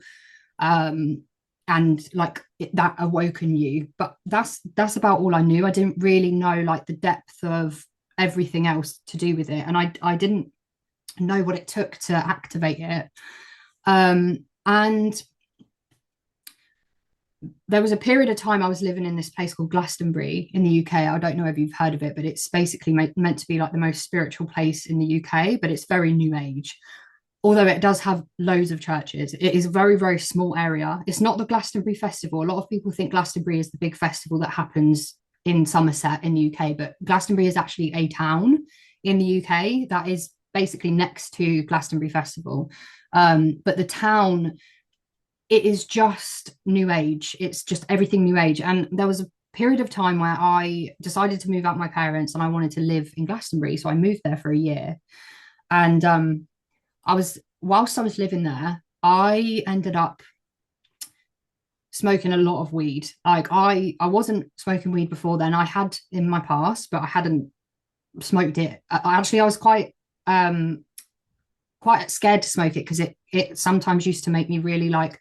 and like that awoken you. But that's about all I knew. I didn't really know like the depth of everything else to do with it, and I didn't know what it took to activate it. And there was a period of time I was living in this place called Glastonbury in the UK. I don't know if you've heard of it, but it's basically meant to be like the most spiritual place in the UK, but it's very new age. Although it does have loads of churches, it is a very, very small area. It's not the Glastonbury Festival. A lot of people think Glastonbury is the big festival that happens in Somerset in the UK, but Glastonbury is actually a town in the UK that is basically next to Glastonbury Festival. But the town, it is just new age. It's just everything new age. And there was a period of time where I decided to move out my parents and I wanted to live in Glastonbury. So I moved there for a year. And whilst I was living there, I ended up smoking a lot of weed. Like I wasn't smoking weed before then. I had in my past, but I hadn't smoked it. I was quite scared to smoke it because it sometimes used to make me really like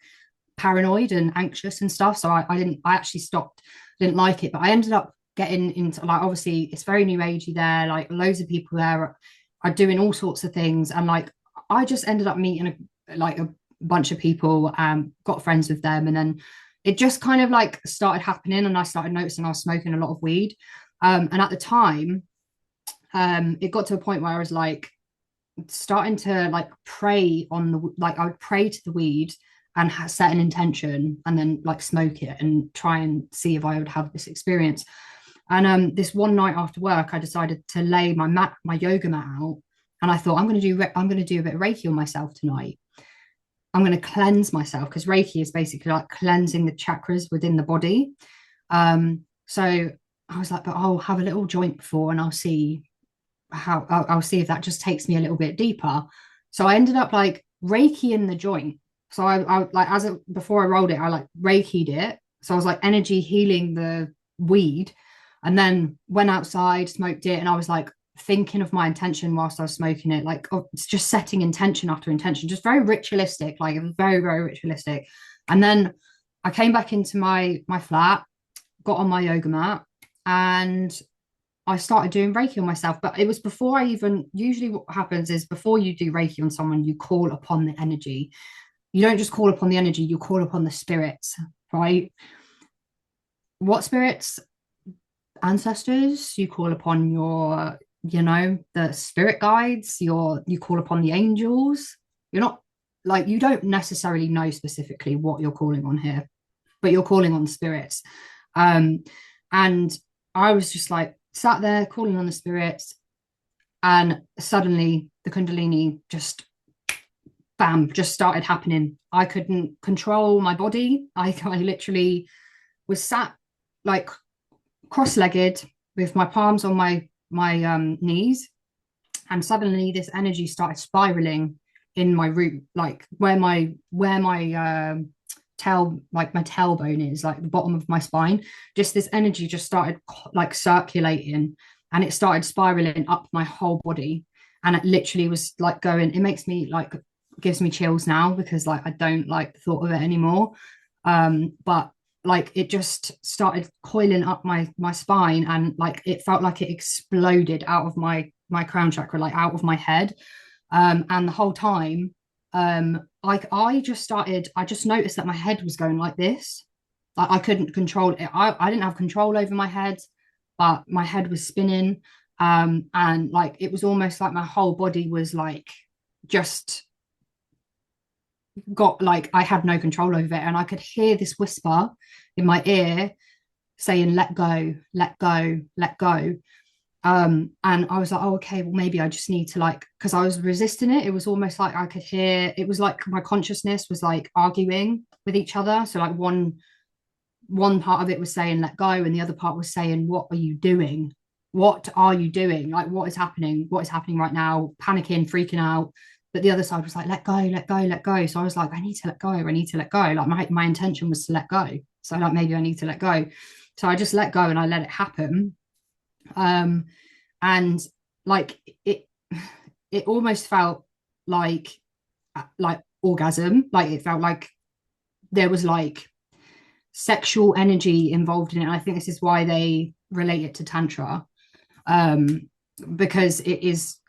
paranoid and anxious and stuff. So I actually stopped, didn't like it. But I ended up getting into, like, obviously it's very new agey there, like loads of people there are doing all sorts of things, and like I just ended up meeting a bunch of people, got friends with them, and then it just kind of like started happening, and I started noticing I was smoking a lot of weed. And at the time, it got to a point where I was like starting to like pray on the, like I would pray to the weed and set an intention and then like smoke it and try and see if I would have this experience. And this one night after work, I decided to lay my yoga mat out, and I thought I'm going to do a bit of Reiki on myself tonight. I'm going to cleanse myself, because Reiki is basically like cleansing the chakras within the body. So I was like, but I'll have a little joint before, and I'll see I'll see if that just takes me a little bit deeper. So I ended up like Reiki in the joint. So I like before I rolled it, I like Reiki'd it. So I was like energy healing the weed, and then went outside, smoked it, and I was like thinking of my intention whilst I was smoking it. Like, oh, it's just setting intention after intention, just very ritualistic, like it was very, very ritualistic. And then I came back into my flat, got on my yoga mat, and I started doing Reiki on myself. But it was before I even, usually what happens is before you do Reiki on someone, you call upon the energy. You don't just call upon the energy, you call upon the spirits, right? What spirits? Ancestors. You call upon your, the spirit guides. You call upon the angels. You're not like you don't necessarily know specifically what you're calling on here, but you're calling on spirits. Um, and I was just like sat there calling on the spirits, and suddenly the Kundalini just bam, just started happening. I couldn't control my body. I literally was sat like cross-legged with my palms on my knees, and suddenly this energy started spiraling in my root, like where my tail, like my tailbone is, like the bottom of my spine. Just this energy just started like circulating, and it started spiraling up my whole body, and it literally was like going. It makes me like gives me chills now because like I don't like the thought of it anymore. But like it just started coiling up my spine, and like it felt like it exploded out of my crown chakra, like out of my head. And the whole time, like I just noticed that my head was going like this. Like I couldn't control it. I didn't have control over my head, but my head was spinning. And like it was almost like my whole body was like just got like I had no control over it, and I could hear this whisper in my ear saying, "Let go, let go, let go." And I was like, "Oh, okay, well, maybe I just need to like," because I was resisting it. It was almost like I could hear. It was like my consciousness was like arguing with each other. So like one part of it was saying, "Let go," and the other part was saying, "What are you doing? What are you doing? Like, what is happening? What is happening right now?" Panicking, freaking out. But the other side was like, "Let go, let go, let go." So I was like, "I need to let go. I need to let go." Like my intention was to let go. So like maybe I need to let go. So I just let go and I let it happen. Um, and like it almost felt like orgasm. Like it felt like there was like sexual energy involved in it. And I think this is why they relate it to tantra, um, because it's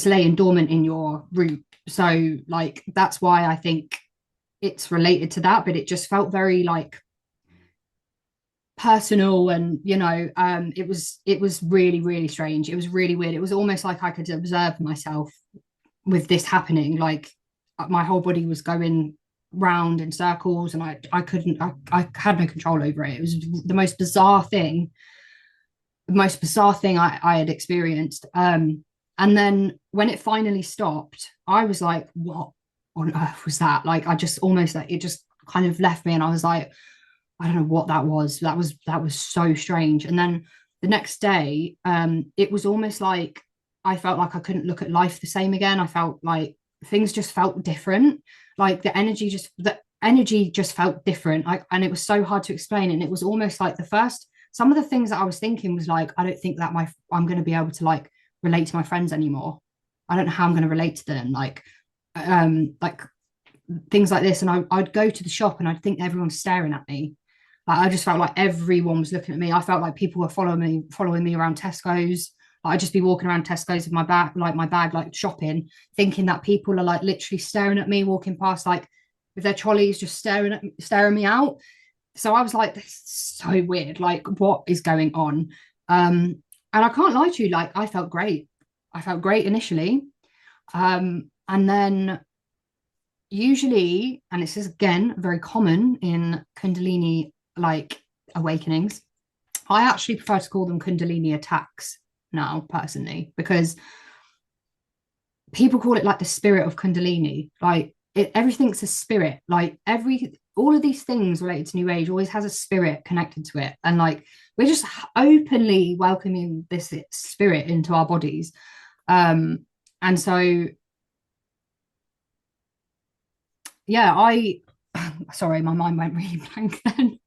laying dormant in your root. So like that's why I think it's related to that. But it just felt very like personal, and it was really really strange. It was really weird. It was almost like I could observe myself with this happening. Like my whole body was going round in circles, and I couldn't I had no control over it. It was the most bizarre thing I had experienced. And then when it finally stopped, I was like, what on earth was that? Like I just almost like it just kind of left me, and I was like, I don't know what that was. That was so strange. And then the next day, it was almost like I felt like I couldn't look at life the same again. I felt like things just felt different. Like the energy just felt different. Like, and it was so hard to explain. And it was almost like some of the things that I was thinking was like, I don't think that I'm going to be able to like relate to my friends anymore. I don't know how I'm going to relate to them. Like things like this. And I'd go to the shop and I'd think everyone's staring at me. Like I just felt like everyone was looking at me. I felt like people were following me around Tesco's. Like I'd just be walking around Tesco's with my bag, like shopping, thinking that people are like literally staring at me, walking past, like with their trolleys, just staring me out. So I was like, this is so weird. Like, what is going on? And I can't lie to you, like I felt great. I felt great initially. And then usually, and this is again very common in Kundalini like awakenings, I actually prefer to call them Kundalini attacks now, personally, because people call it like the spirit of Kundalini. Like everything's a spirit. Like all of these things related to New Age always has a spirit connected to it, and like we're just openly welcoming this spirit into our bodies. And so yeah, sorry, my mind went really blank then.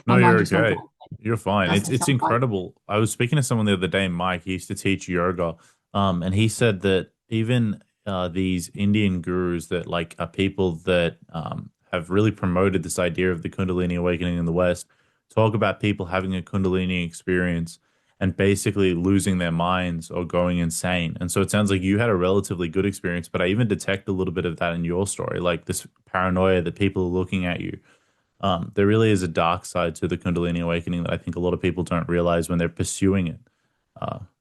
No, My mind you're just went okay. blank. You're fine. That's It's sounds like incredible. I was speaking to someone the other day, Mike. He used to teach yoga, and he said that even these Indian gurus that like are people that have really promoted this idea of the Kundalini awakening in the West talk about people having a Kundalini experience and basically losing their minds or going insane. And so it sounds like you had a relatively good experience, but I even detect a little bit of that in your story, like this paranoia that people are looking at you. There really is a dark side to the Kundalini awakening that I think a lot of people don't realize when they're pursuing it.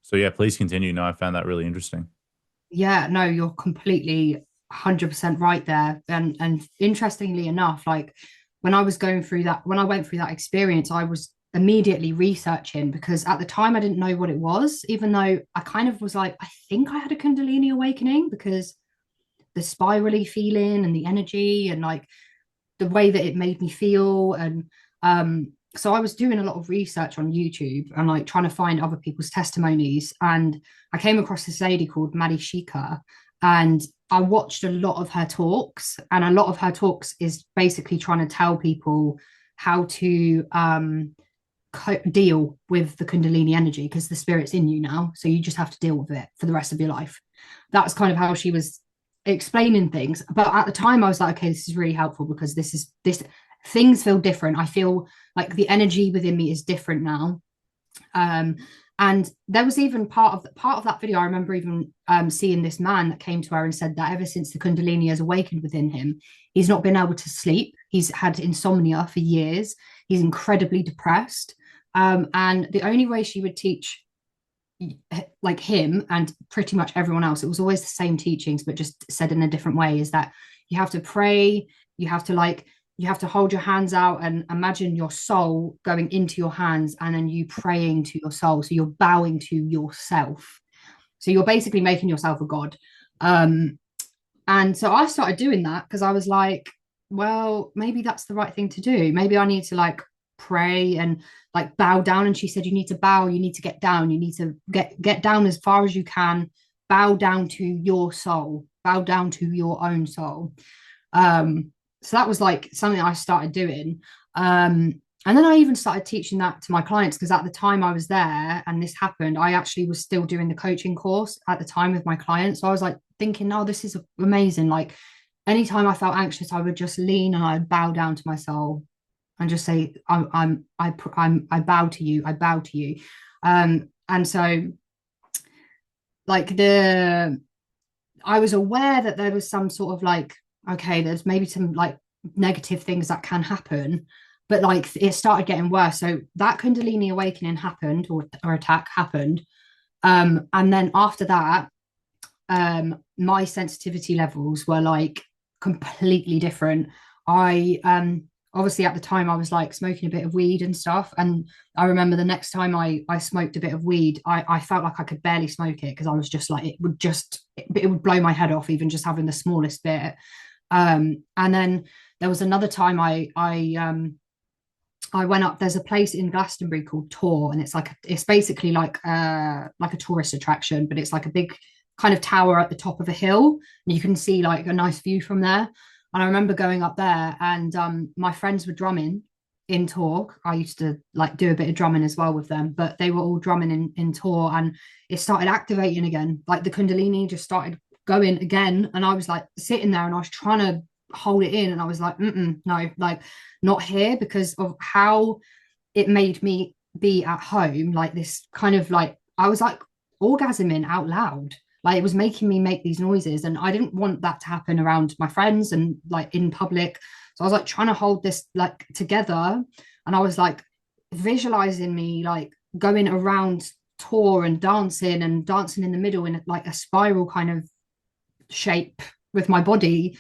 So yeah, please continue. No, I found that really interesting. yeah, no, you're completely 100% right there. And interestingly enough, like when I went through that experience, I was immediately researching because at the time I didn't know what it was, even though I kind of was like, I think I had a Kundalini awakening because the spirally feeling and the energy and like the way that it made me feel. And so I was doing a lot of research on YouTube and like trying to find other people's testimonies. And I came across this lady called Maddie Shika, and I watched a lot of her talks. And a lot of her talks is basically trying to tell people how to deal with the Kundalini energy because the spirit's in you now. So you just have to deal with it for the rest of your life. That's kind of how she was explaining things. But at the time, I was like, okay, this is really helpful because this things feel different. I feel like the energy within me is different now. Um, and there was even part of that video. I remember even seeing this man that came to her and said that ever since the Kundalini has awakened within him, he's not been able to sleep. He's had insomnia for years. He's incredibly depressed. And the only way she would teach like him and pretty much everyone else, it was always the same teachings, but just said in a different way, is that you have to pray, you have to hold your hands out and imagine your soul going into your hands and then you praying to your soul. So you're bowing to yourself. So you're basically making yourself a god. And so I started doing that because I was like, well, maybe that's the right thing to do. Maybe I need to like pray and like bow down. And she said, you need to bow, you need to get down, you need to get down as far as you can, bow down to your soul, bow down to your own soul. So that was like something I started doing. And then I even started teaching that to my clients because at the time I was there and this happened, I actually was still doing the coaching course at the time with my clients. So I was like thinking, oh, this is amazing. Like anytime I felt anxious, I would just lean and I'd bow down to my soul and just say, I bow to you, I bow to you. And so like I was aware that there was some sort of like, okay, there's maybe some like negative things that can happen, but like it started getting worse. So that Kundalini awakening happened or attack happened. And then after that, my sensitivity levels were like completely different. I obviously at the time I was like smoking a bit of weed and stuff, and I remember the next time I smoked a bit of weed, I felt like I could barely smoke it because I was just like it would blow my head off even just having the smallest bit. And then there was another time I went up. There's a place in Glastonbury called Tor, and it's basically like a tourist attraction, but it's like a big kind of tower at the top of a hill, and you can see like a nice view from there. And I remember going up there, and my friends were drumming in Tor. I used to like do a bit of drumming as well with them, but they were all drumming in Tor, and it started activating again. Like the Kundalini just started going again, and I was like sitting there, and I was trying to hold it in, and I was like, no, like not here because of how it made me be at home. Like this kind of like I was like orgasming out loud. Like it was making me make these noises, and I didn't want that to happen around my friends and like in public. So I was like trying to hold this like together, and I was like visualizing me like going around Tor and dancing in the middle in like a spiral kind of shape with my body.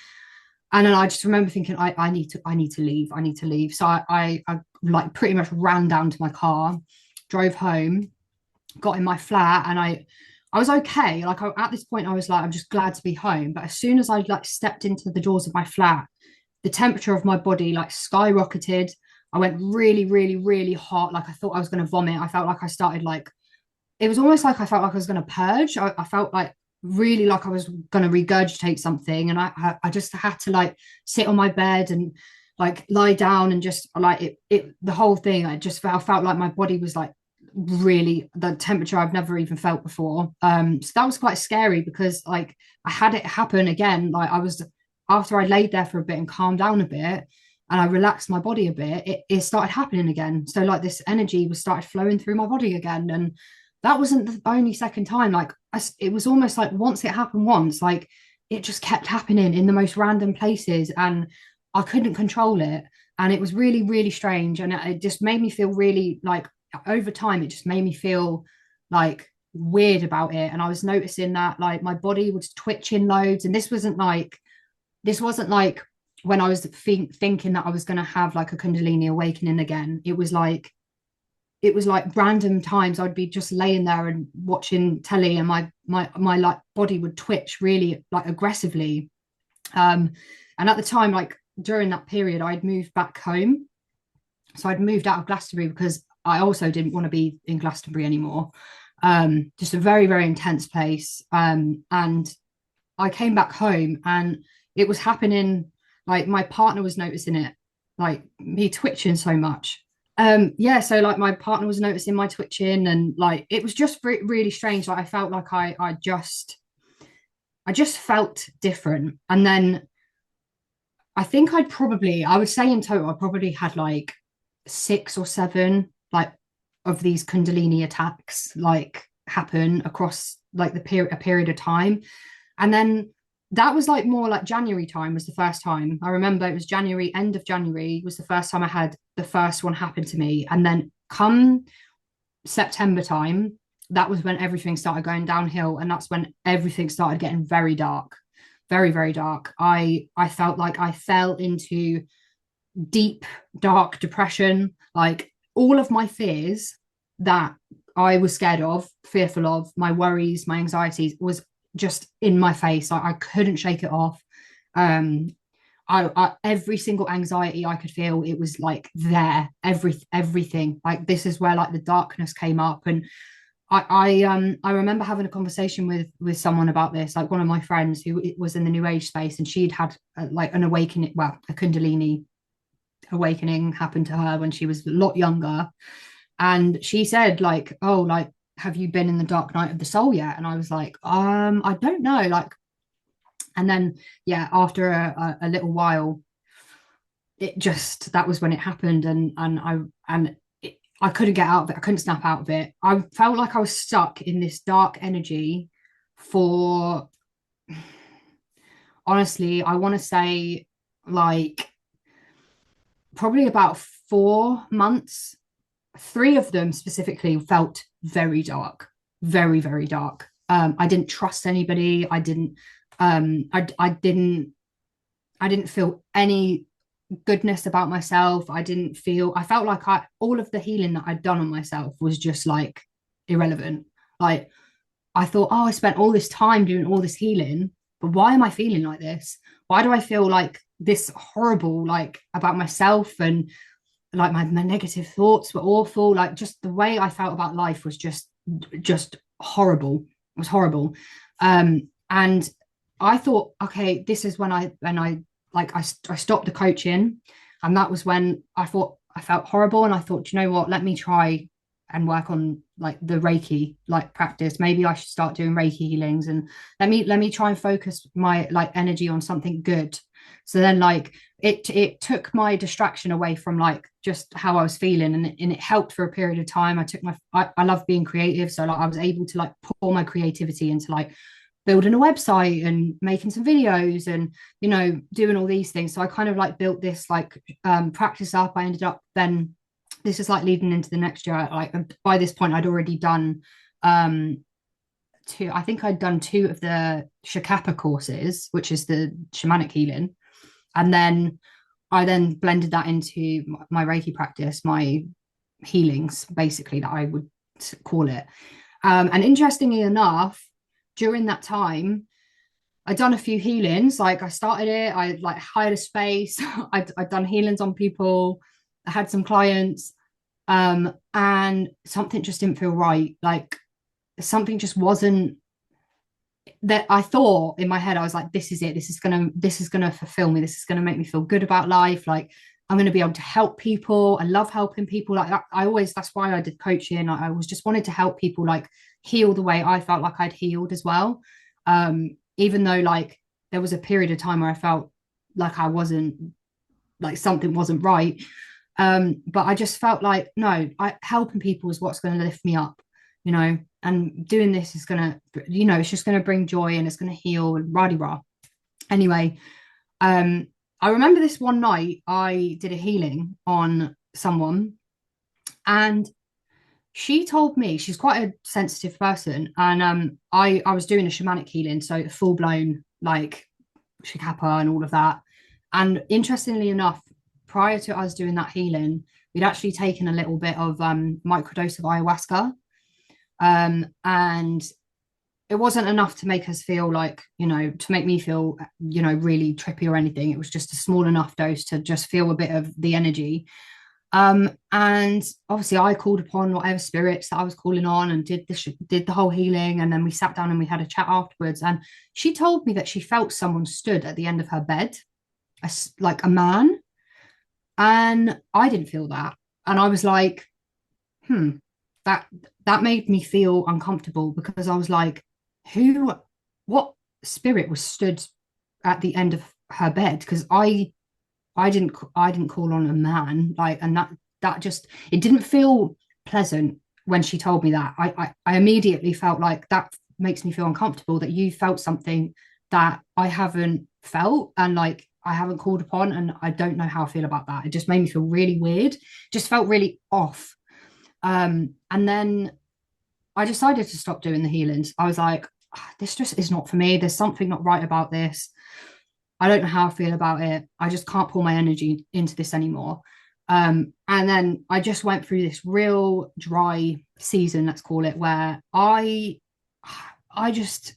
And then I just remember thinking, I need to leave. So I like pretty much ran down to my car, drove home, got in my flat, and I was okay. Like at this point, I was like, I'm just glad to be home. But as soon as I like stepped into the doors of my flat, the temperature of my body like skyrocketed. I went really, really, really hot. Like I thought I was going to vomit. I felt like I started like, it was almost like I felt like I was going to purge. I felt like really like I was going to regurgitate something, and I just had to like sit on my bed and like lie down and just like the whole thing. I felt like my body was like really the temperature I've never even felt before. So that was quite scary because like I had it happen again. Like I was after I laid there for a bit and calmed down a bit and I relaxed my body a bit, it started happening again. So like this energy was started flowing through my body again, and that wasn't the only second time. Like it was almost like once it happened once, like it just kept happening in the most random places, and I couldn't control it. And it was really, really strange, and it just made me feel really like over time. It just made me feel like weird about it, and I was noticing that like my body was twitching loads, and this wasn't like this wasn't like when I was thinking that I was going to have like a Kundalini awakening again. It was like random times I'd be just laying there and watching telly, and my like body would twitch really like aggressively. And at the time, like during that period, I'd moved back home. So I'd moved out of Glastonbury because I also didn't want to be in Glastonbury anymore. Just a very, very intense place. And I came back home and it was happening, like my partner was noticing it, like me twitching so much. Yeah, so like my partner was noticing my twitching, and like it was just really strange. Like I felt like I just felt different. And then I think I would say in total, I probably had like 6 or 7 like of these Kundalini attacks like happen across like a period of time. And then that was like more like January time was the first time. I remember it was January, end of January was the first time I had the first one happen to me. And then come September time, that was when everything started going downhill. And that's when everything started getting very dark, very, very dark. I felt like I fell into deep, dark depression. Like all of my fears that I was scared of, fearful of, my worries, my anxieties was just in my face. I couldn't shake it off. Um, every single anxiety I could feel, it was like there, everything. Like this is where like the darkness came up. And I remember having a conversation with someone about this, like one of my friends who was in the New Age space, and she'd had like an awakening, well, a Kundalini awakening happened to her when she was a lot younger. And she said like, oh, like, have you been in the dark night of the soul yet? And I was like, I don't know, like. And then yeah, after a little while, it just, that was when it happened. And I couldn't get out of it. I couldn't snap out of it. I felt like I was stuck in this dark energy for, honestly, I want to say like probably about 4 months. 3 of them specifically felt very dark, very, very dark. I didn't trust anybody. I didn't feel any goodness about myself. I felt like all of the healing that I'd done on myself was just like irrelevant. Like I thought, oh, I spent all this time doing all this healing, but why am I feeling like this? Why do I feel like this horrible, like about myself? And like my negative thoughts were awful. Like just the way I felt about life was just horrible. It was horrible. And I thought, okay, this is when I stopped the coaching, and that was when I thought I felt horrible, and I thought, you know what, let me try and work on like the Reiki like practice. Maybe I should start doing Reiki healings, and let me try and focus my like energy on something good. So then like it took my distraction away from like just how I was feeling, and it helped for a period of time. I love being creative, so like I was able to like pour my creativity into like building a website and making some videos and doing all these things. So I kind of like built this like practice up. I ended up then, this is like leading into the next year, like by this point I'd already done I think I'd done 2 of the Shakapa courses, which is the shamanic healing. And then I then blended that into my Reiki practice, my healings, basically, that I would call it. And interestingly enough, during that time, I'd done a few healings. Like I started it, I like hired a space, I'd done healings on people, I had some clients, and something just didn't feel right. Like something just wasn't, that I thought in my head, I was like, this is it. This is gonna fulfill me. This is gonna make me feel good about life. Like I'm gonna be able to help people. I love helping people. Like that's why I did coaching. I was just wanted to help people like heal the way I felt like I'd healed as well. Even though like there was a period of time where I felt like I wasn't, like something wasn't right. But I just felt like, no, helping people is what's going to lift me up, and doing this is going to, it's just going to bring joy and it's going to heal and rah rah. Anyway, I remember this one night I did a healing on someone, and she told me, she's quite a sensitive person, and I was doing a shamanic healing, so full blown like shikapa and all of that. And interestingly enough, prior to us doing that healing, we'd actually taken a little bit of microdose of ayahuasca. And it wasn't enough to make us feel like, to make me feel, really trippy or anything. It was just a small enough dose to just feel a bit of the energy. And obviously I called upon whatever spirits that I was calling on and did the whole healing. And then we sat down and we had a chat afterwards. And she told me that she felt someone stood at the end of her bed, like a man. And I didn't feel that. And I was like, hmm, that that made me feel uncomfortable because I was like, what spirit was stood at the end of her bed? Because I didn't call on a man, like, and that just, it didn't feel pleasant when she told me that. I immediately felt like that makes me feel uncomfortable, that you felt something that I haven't felt and like I haven't called upon, and I don't know how I feel about that. It just made me feel really weird, just felt really off. And then I decided to stop doing the healings. I was like, this just is not for me. There's something not right about this. I don't know how I feel about it. I just can't pour my energy into this anymore. And then I just went through this real dry season, let's call it, where I just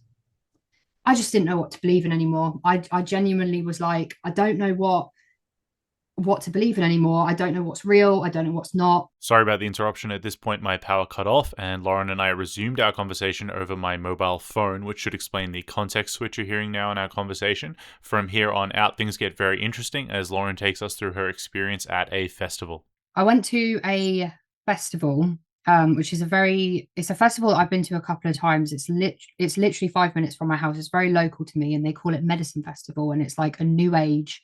didn't know what to believe in anymore. I genuinely was like, I don't know what to believe in anymore. I don't know what's real. I don't know what's not. Sorry about the interruption. At this point, my power cut off, and Lauren and I resumed our conversation over my mobile phone, which should explain the context switch you're hearing now in our conversation. From here on out, things get very interesting as Lauren takes us through her experience at a festival. I went to a festival, which is it's a festival that I've been to a couple of times. It's literally 5 minutes from my house. It's very local to me, and they call it Medicine Festival, and it's like a new age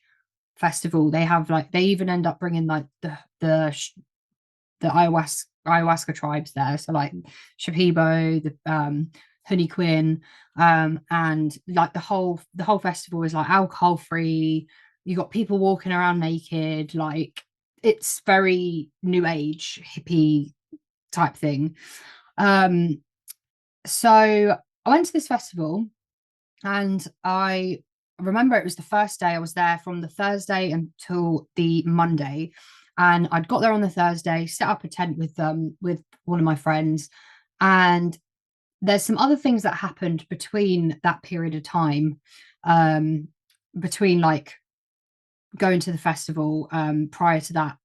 festival. They have like, they even end up bringing like the ayahuasca tribes there, so like Shipibo, the Honey Quinn, and like the whole festival is like alcohol free. You got people walking around naked, like it's very new age hippie type thing. So I went to this festival, and I remember it was the first day. I was there from the Thursday until the Monday, and I'd got there on the Thursday, set up a tent with one of my friends, and there's some other things that happened between that period of time, between like going to the festival, prior to that,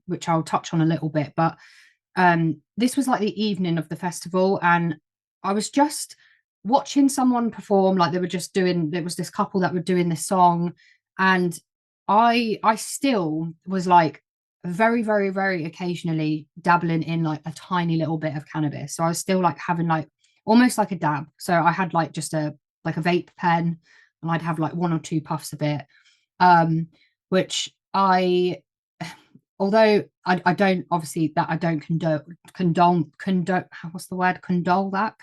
which I'll touch on a little bit, but this was like the evening of the festival, and I was just watching someone perform. Like there was this couple that were doing this song, and I still was like very, very, very occasionally dabbling in like a tiny little bit of cannabis. So I was still like having like almost like a dab. So I had like just a vape pen, and I'd have like one or two puffs of it, which although I don't, obviously, that I don't condone what's the word, condone that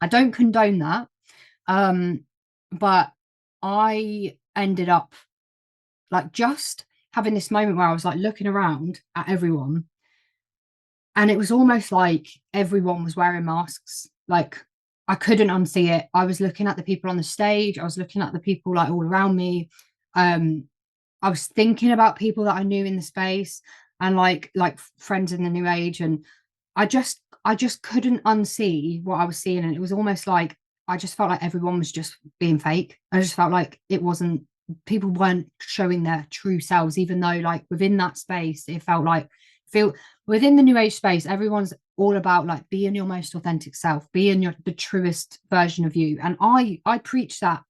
I don't condone that, but I ended up like just having this moment where I was like looking around at everyone, and it was almost like everyone was wearing masks. Like I couldn't unsee it. I was looking at the people on the stage, I was looking at the people like all around me. I was thinking about people that I knew in the space, and like friends in the new age, and I just couldn't unsee what I was seeing, and it was almost like I just felt like everyone was just being fake. I just felt like people weren't showing their true selves, even though like within that space it felt like feel within the new age space everyone's all about like being your most authentic self, being the truest version of you, and I preach that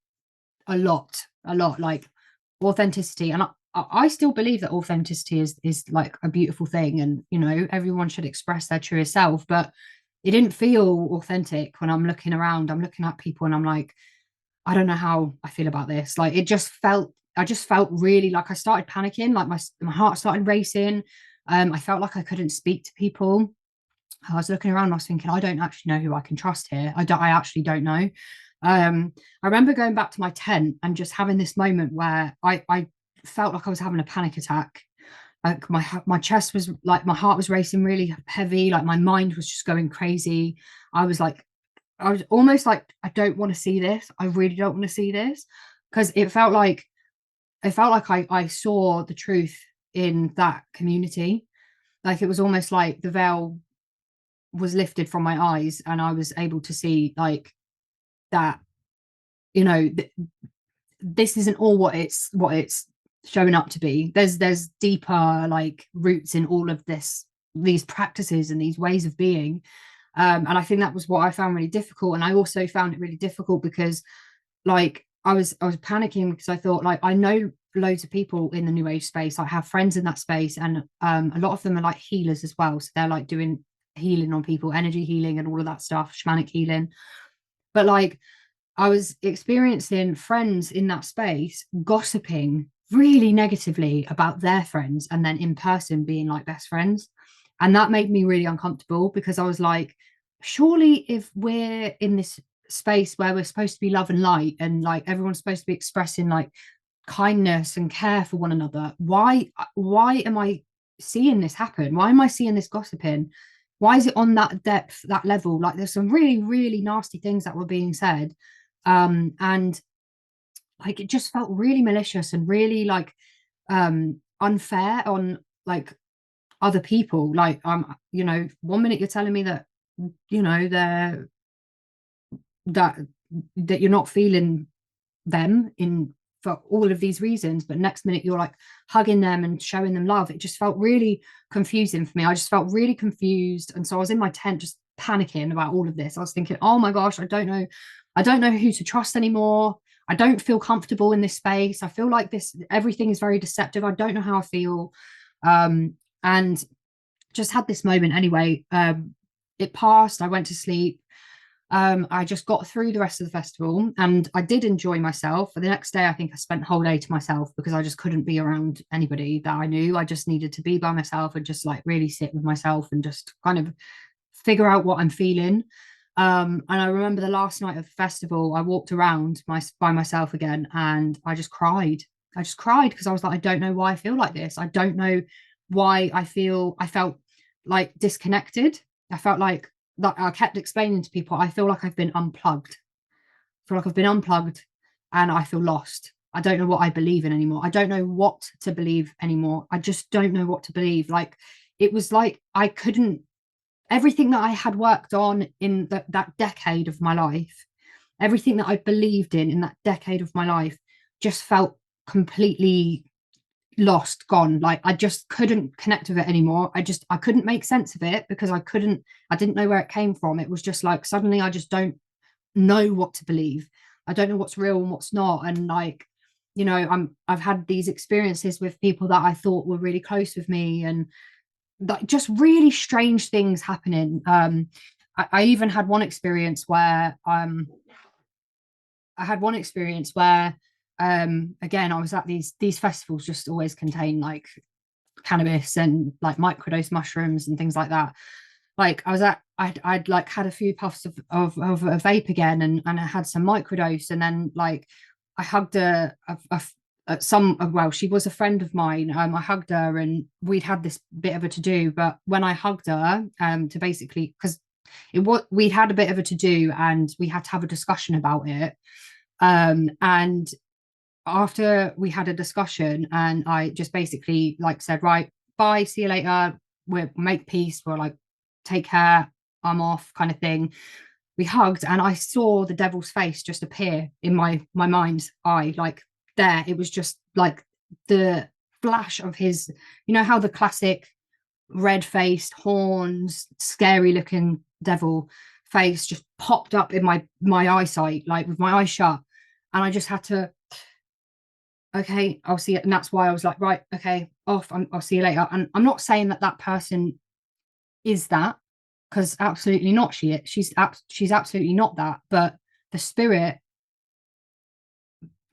a lot, like authenticity. And I still believe that authenticity is like a beautiful thing, and everyone should express their truest self, but it didn't feel authentic when I'm looking around. I'm looking at people and I'm like, I don't know how I feel about this. Like I just felt really like I started panicking, like my heart started racing. I felt like I couldn't speak to people. I was looking around, I was thinking, I don't actually know who I can trust here. I actually don't know. I remember going back to my tent and just having this moment where I felt like I was having a panic attack. Like my chest was like, my heart was racing really heavy. Like my mind was just going crazy. I was almost like, I don't want to see this. I really don't want to see this. because it felt like I saw the truth in that community. Like it was almost like the veil was lifted from my eyes and I was able to see like that, you know, this isn't all what it's showing up to be. There's deeper like roots in all of these practices and these ways of being. And I think that was what I found really difficult. And I also found it really difficult because like I was panicking because I thought like I know loads of people in the new age space. I have friends in that space, and a lot of them are like healers as well. So they're like doing healing on people, energy healing and all of that stuff, shamanic healing. But like I was experiencing friends in that space gossiping really negatively about their friends and then in person being like best friends. And that made me really uncomfortable because I was like, surely if we're in this space where we're supposed to be love and light and like everyone's supposed to be expressing like kindness and care for one another, why am I seeing this happen? Why am I seeing this gossiping? Why is it on that depth, that level? Like there's some really, really nasty things that were being said. And like it just felt really malicious and really like unfair on like other people. Like you know, one minute you're telling me that, you know, that that you're not feeling them in for all of these reasons, but next minute you're like hugging them and showing them love. It just felt really confusing for me. I just felt really confused, and so I was in my tent just panicking about all of this. I was thinking, oh my gosh, I don't know who to trust anymore. I don't feel comfortable in this space. I feel like this everything is very deceptive. I don't know how I feel. And just had this moment anyway. It passed. I went to sleep. I just got through the rest of the festival and I did enjoy myself. For the next day, I think I spent the whole day to myself because I just couldn't be around anybody that I knew. I just needed to be by myself and just like really sit with myself and just kind of figure out what I'm feeling. And I remember the last night of the festival, I walked around by myself again and I just cried. I just cried because I was like, I don't know why I feel like this. I don't know why I felt like disconnected. I felt like I kept explaining to people, I feel like I've been unplugged. I feel like I've been unplugged and I feel lost. I don't know what I believe in anymore. I don't know what to believe anymore. I just don't know what to believe. Like it was like I couldn't everything that I had worked on in that decade of my life, everything that I believed in that decade of my life just felt completely lost, gone. Like I just couldn't connect with it anymore. I couldn't make sense of it because I didn't know where it came from. It was just like suddenly I just don't know what to believe. I don't know what's real and what's not. And like, you know, I've had these experiences with people that I thought were really close with me and like just really strange things happening. I even had one experience where I had one experience where again I was at these festivals just always contain like cannabis and like microdose mushrooms and things like that. Like I was at I'd like had a few puffs of a vape again and I had some microdose and then like I hugged some well she was a friend of mine. I hugged her and we'd had this bit of a to do, but when I hugged her to basically because it was we'd had a bit of a to do and we had to have a discussion about it. And after we had a discussion and I just basically like said, right, bye, see you later, we'll make peace, we'll like take care, I'm off kind of thing. We hugged and I saw the devil's face just appear in my mind's eye, like there. It was just like the flash of his, you know how the classic red-faced horns, scary looking devil face just popped up in my eyesight, like with my eyes shut. And I just had to, okay, I'll see it. And that's why I was like, right, okay, off. I'll see you later. And I'm not saying that that person is that, because absolutely not. She's absolutely not that. But the spirit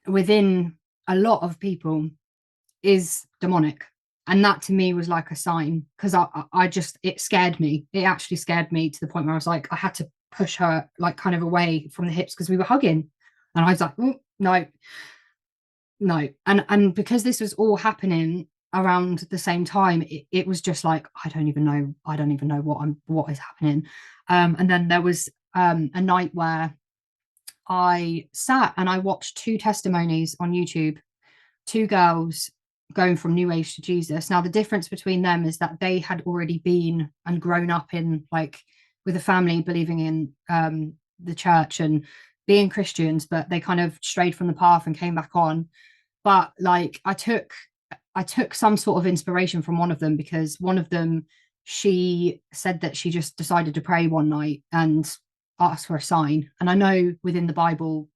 within a lot of people is demonic, and that to me was like a sign because I just it scared me. It actually scared me to the point where I was like, I had to push her like kind of away from the hips because we were hugging, and I was like, no, no. And because this was all happening around the same time, it was just like I don't even know what is happening. And then there was a night where I sat and I watched two testimonies on YouTube, two girls going from New Age to Jesus. Now, the difference between them is that they had already been and grown up in like with a family believing in the church and being Christians, but they kind of strayed from the path and came back on. But like I took some sort of inspiration from one of them, because one of them, she said that she just decided to pray one night and ask for a sign. And I know within the Bible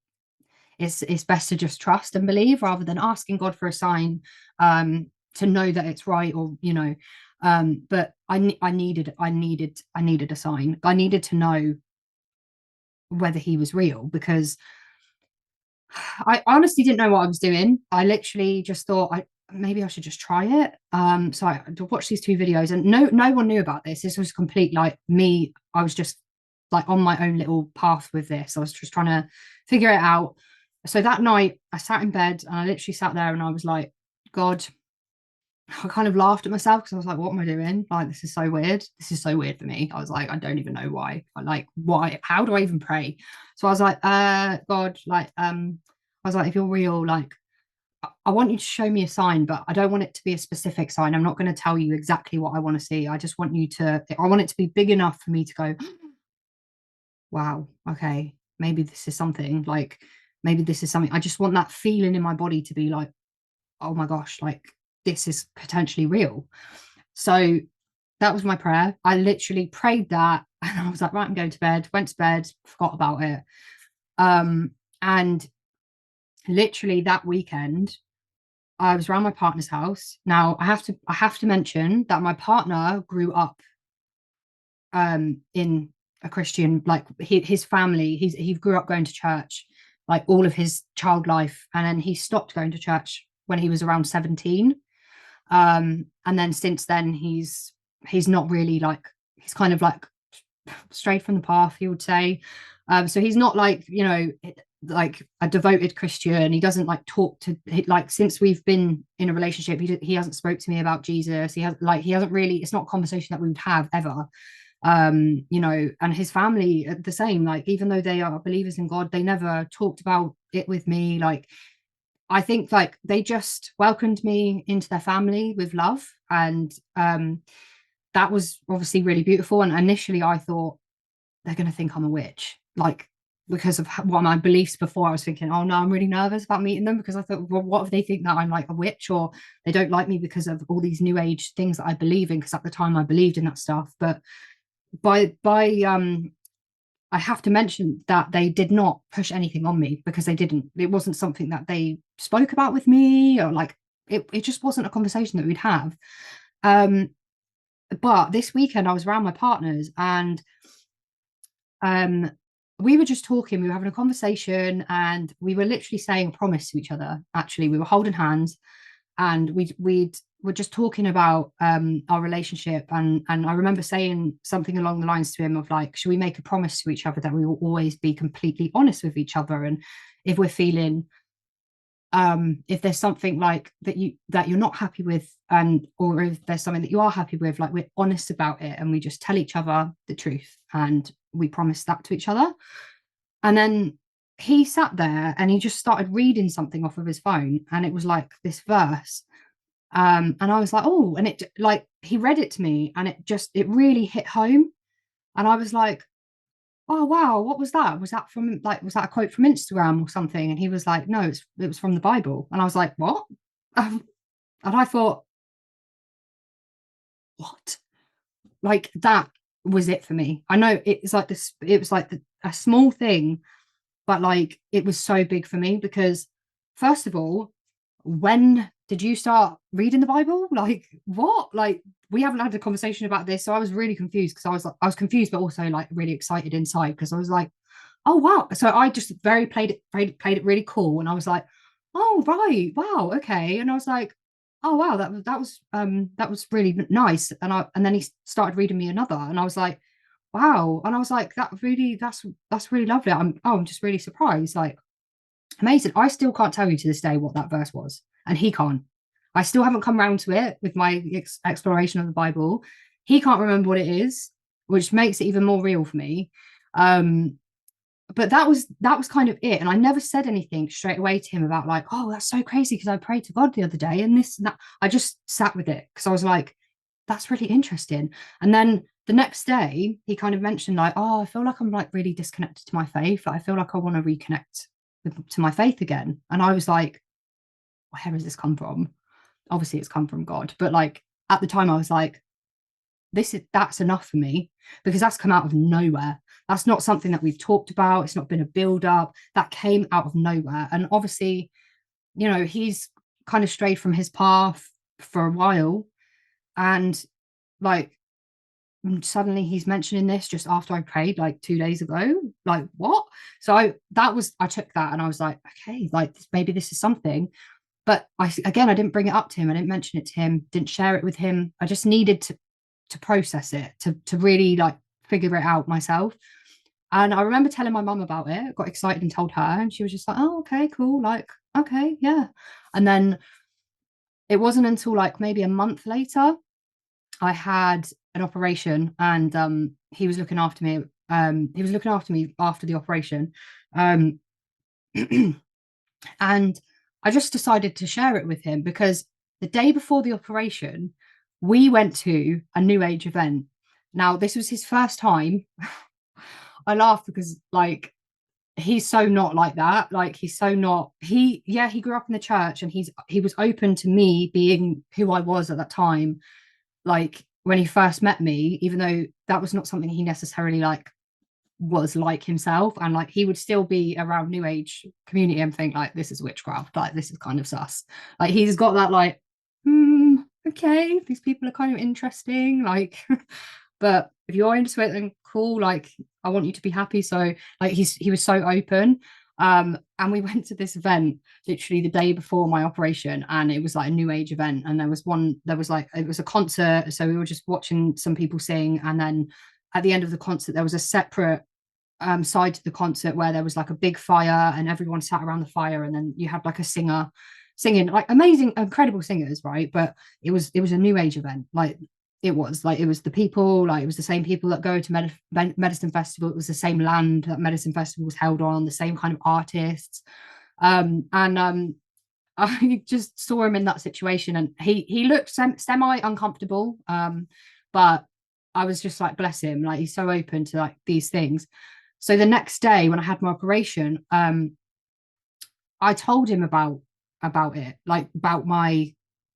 it's best to just trust and believe rather than asking God for a sign, to know that it's right, or you know. But I needed a sign. I needed to know whether he was real, because I honestly didn't know what I was doing. I literally just thought maybe I should just try it. So I watched these two videos, and no one knew about this. This was complete like me. I was just like on my own little path with this. I was just trying to figure it out. So that night I sat in bed and I literally sat there and I was like, God, I kind of laughed at myself because I was like, what am I doing? Like, this is so weird. This is so weird for me. I was like, I don't even know why. I like, why? How do I even pray? So I was like, God, like, I was like, if you're real, like, I want you to show me a sign, but I don't want it to be a specific sign. I'm not going to tell you exactly what I want to see. I just want you to, I want it to be big enough for me to go, wow, okay, maybe this is something. Like, maybe this is something. I just want that feeling in my body to be like, oh my gosh, like this is potentially real. So that was my prayer. I literally prayed that and I was like, right, I'm going to bed, went to bed, forgot about it. And literally that weekend, I was around my partner's house. Now I have to mention that my partner grew up in a Christian, like his family, he grew up going to church like all of his child life, and then he stopped going to church when he was around 17. And then since then he's not really like, he's kind of like strayed from the path, you would say. So he's not like, you know, like a devoted Christian. He doesn't like talk to, like, since we've been in a relationship, he hasn't spoke to me about Jesus. He hasn't really, it's not a conversation that we would have ever. You know, and his family the same, like even though they are believers in God, they never talked about it with me. Like, I think like they just welcomed me into their family with love, and that was obviously really beautiful. And initially I thought they're going to think I'm a witch, like because of what my beliefs before. I was thinking, oh no, I'm really nervous about meeting them, because I thought, well, what if they think that I'm like a witch, or they don't like me because of all these new age things that I believe in, because at the time I believed in that stuff. But by I have to mention that they did not push anything on me, because they didn't. It wasn't something that they spoke about with me, or like it just wasn't a conversation that we'd have. But this weekend I was around my partners, and um we were just talking, we were having a conversation, and we were literally saying a promise to each other. Actually, we were holding hands, and we'd were just talking about our relationship, and I remember saying something along the lines to him of like, should we make a promise to each other that we will always be completely honest with each other, and if we're feeling if there's something like that you're not happy with, and or if there's something that you are happy with, like we're honest about it and we just tell each other the truth, and we promise that to each other. And then he sat there and he just started reading something off of his phone, and it was like this verse. And I was like, oh, and it like he read it to me, and it really hit home. And I was like, oh wow, what was that? Was that from like, was that a quote from Instagram or something? And he was like, no, it was from the Bible. And I was like, what? And I thought, what? Like that was it for me. I know it's like this, it was like a small thing, but like it was so big for me, because first of all, when did you start reading the Bible? Like what? Like we haven't had a conversation about this, so I was really confused, because I was confused, but also like really excited inside, because I was like, oh wow. So I just very played it really cool, and I was like, oh right, wow, okay. And I was like, oh wow, that was really nice. And then he started reading me another, and I was like, wow. And I was like, that's really lovely. I'm just really surprised. Like amazing. I still can't tell you to this day what that verse was, and he can't. I still haven't come around to it with my exploration of the Bible. He can't remember what it is, which makes it even more real for me. Um, but that was kind of it. And I never said anything straight away to him about like, oh, that's so crazy because I prayed to God the other day and this and that. I just sat with it because I was like, that's really interesting. And then the next day he kind of mentioned like, oh, I feel like I'm like really disconnected to my faith. I feel like I want to reconnect to my faith again. And I was like, where has this come from? Obviously it's come from God, but like at the time I was like, that's enough for me, because that's come out of nowhere. That's not something that we've talked about. It's not been a build up. That came out of nowhere. And obviously, he's kind of strayed from his path for a while. And like suddenly he's mentioning this just after I prayed like 2 days ago. Like, what? So I took that and I was like, okay, like maybe this is something. But I didn't bring it up to him. I didn't mention it to him, didn't share it with him. I just needed to process it, to really like figure it out myself. And I remember telling my mum about it, got excited and told her, and she was just like, oh, okay, cool, like, okay, yeah. And then it wasn't until like maybe a month later I had an operation, and he was looking after me. He was looking after me after the operation. Um and I just decided to share it with him because the day before the operation, we went to a new age event. Now, this was his first time. I laugh because like he's so not like that. Like he's so not he grew up in the church, and he was open to me being who I was at that time. Like when he first met me, even though that was not something he necessarily like was like himself, and like he would still be around new age community and think like this is witchcraft, like this is kind of sus. Like he's got that like okay, these people are kind of interesting, like but if you're into it then cool, like I want you to be happy. So like he was so open. And we went to this event literally the day before my operation, and it was like a new age event, and there was like it was a concert, so we were just watching some people sing, and then at the end of the concert there was a separate side to the concert where there was like a big fire and everyone sat around the fire, and then you had like a singer singing, like amazing incredible singers, right? But it was a new age event. Like it was the people, like it was the same people that go to medicine festival. It was the same land that medicine festival was held on, the same kind of artists. And I just saw him in that situation, and he looked semi uncomfortable. But I was just like, bless him, like he's so open to like these things. So the next day when I had my operation, I told him about it, like about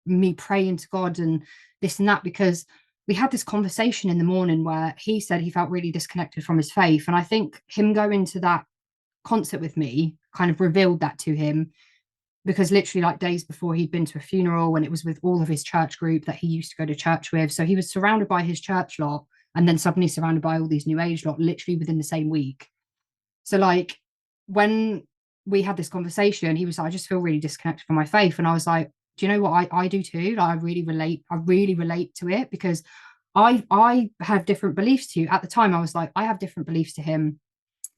me praying to God and this and that, because we had this conversation in the morning where he said he felt really disconnected from his faith. And I think him going to that concert with me kind of revealed that to him, because literally like days before he'd been to a funeral, and it was with all of his church group that he used to go to church with. So he was surrounded by his church lot and then suddenly surrounded by all these new age lot literally within the same week. So like when we had this conversation, he was like, I just feel really disconnected from my faith. And I was like, do you know what I do too? Like I really relate to it, because I have different beliefs to you. At the time, I was like, I have different beliefs to him.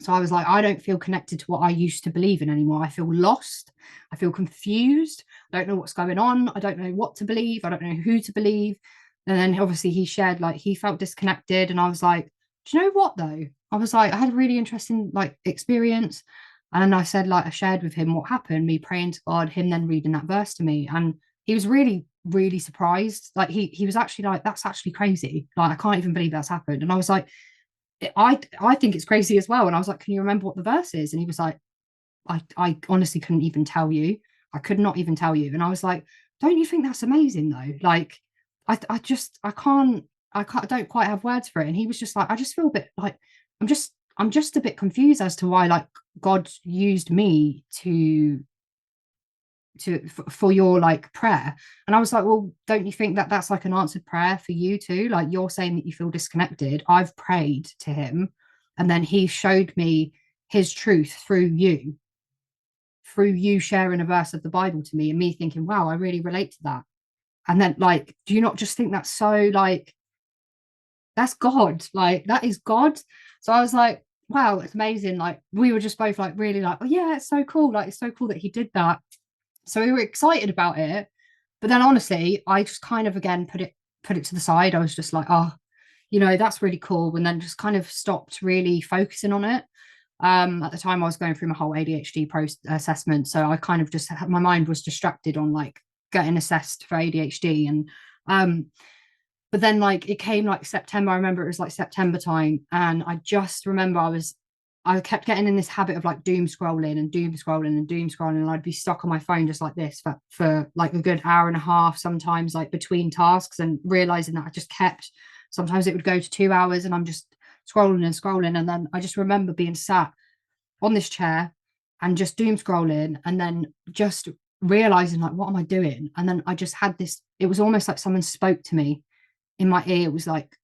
So I was like, I don't feel connected to what I used to believe in anymore. I feel lost. I feel confused. I don't know what's going on. I don't know what to believe. I don't know who to believe. And then obviously he shared like he felt disconnected. And I was like, do you know what though? I was like, I had a really interesting like experience. And I said, like, I shared with him what happened, me praying to God, him then reading that verse to me. And he was really, really surprised. Like he was actually like, that's actually crazy. Like, I can't even believe that's happened. And I was like, I think it's crazy as well. And I was like, can you remember what the verse is? And he was like, I honestly couldn't even tell you. I could not even tell you. And I was like, don't you think that's amazing though? Like, I don't quite have words for it. And he was just like, I just feel a bit like I'm just a bit confused as to why like God used me for your like prayer. And I was like, well, don't you think that that's like an answered prayer for you too? Like you're saying that you feel disconnected. I've prayed to him, and then he showed me his truth through you sharing a verse of the Bible to me, and me thinking, wow, I really relate to that. And then like, do you not just think that's so like that's God? Like that is God. So I was like, wow, it's amazing. Like we were just both like really like, oh yeah, it's so cool. Like it's so cool that he did that. So we were excited about it. But then honestly, I just kind of again put it to the side. I was just like, oh, that's really cool. And then just kind of stopped really focusing on it. At the time I was going through my whole ADHD assessment, so I kind of just my mind was distracted on like getting assessed for ADHD. And but then like it came like September. I remember it was like September time, and I just remember I kept getting in this habit of like doom scrolling and doom scrolling and doom scrolling, and I'd be stuck on my phone just like this for like a good hour and a half, sometimes like between tasks, and realizing that I just kept, sometimes it would go to 2 hours and I'm just scrolling and scrolling. And then I just remember being sat on this chair and just doom scrolling, and then just realizing like, what am I doing? And then I just had this, it was almost like someone spoke to me in my ear. It was like,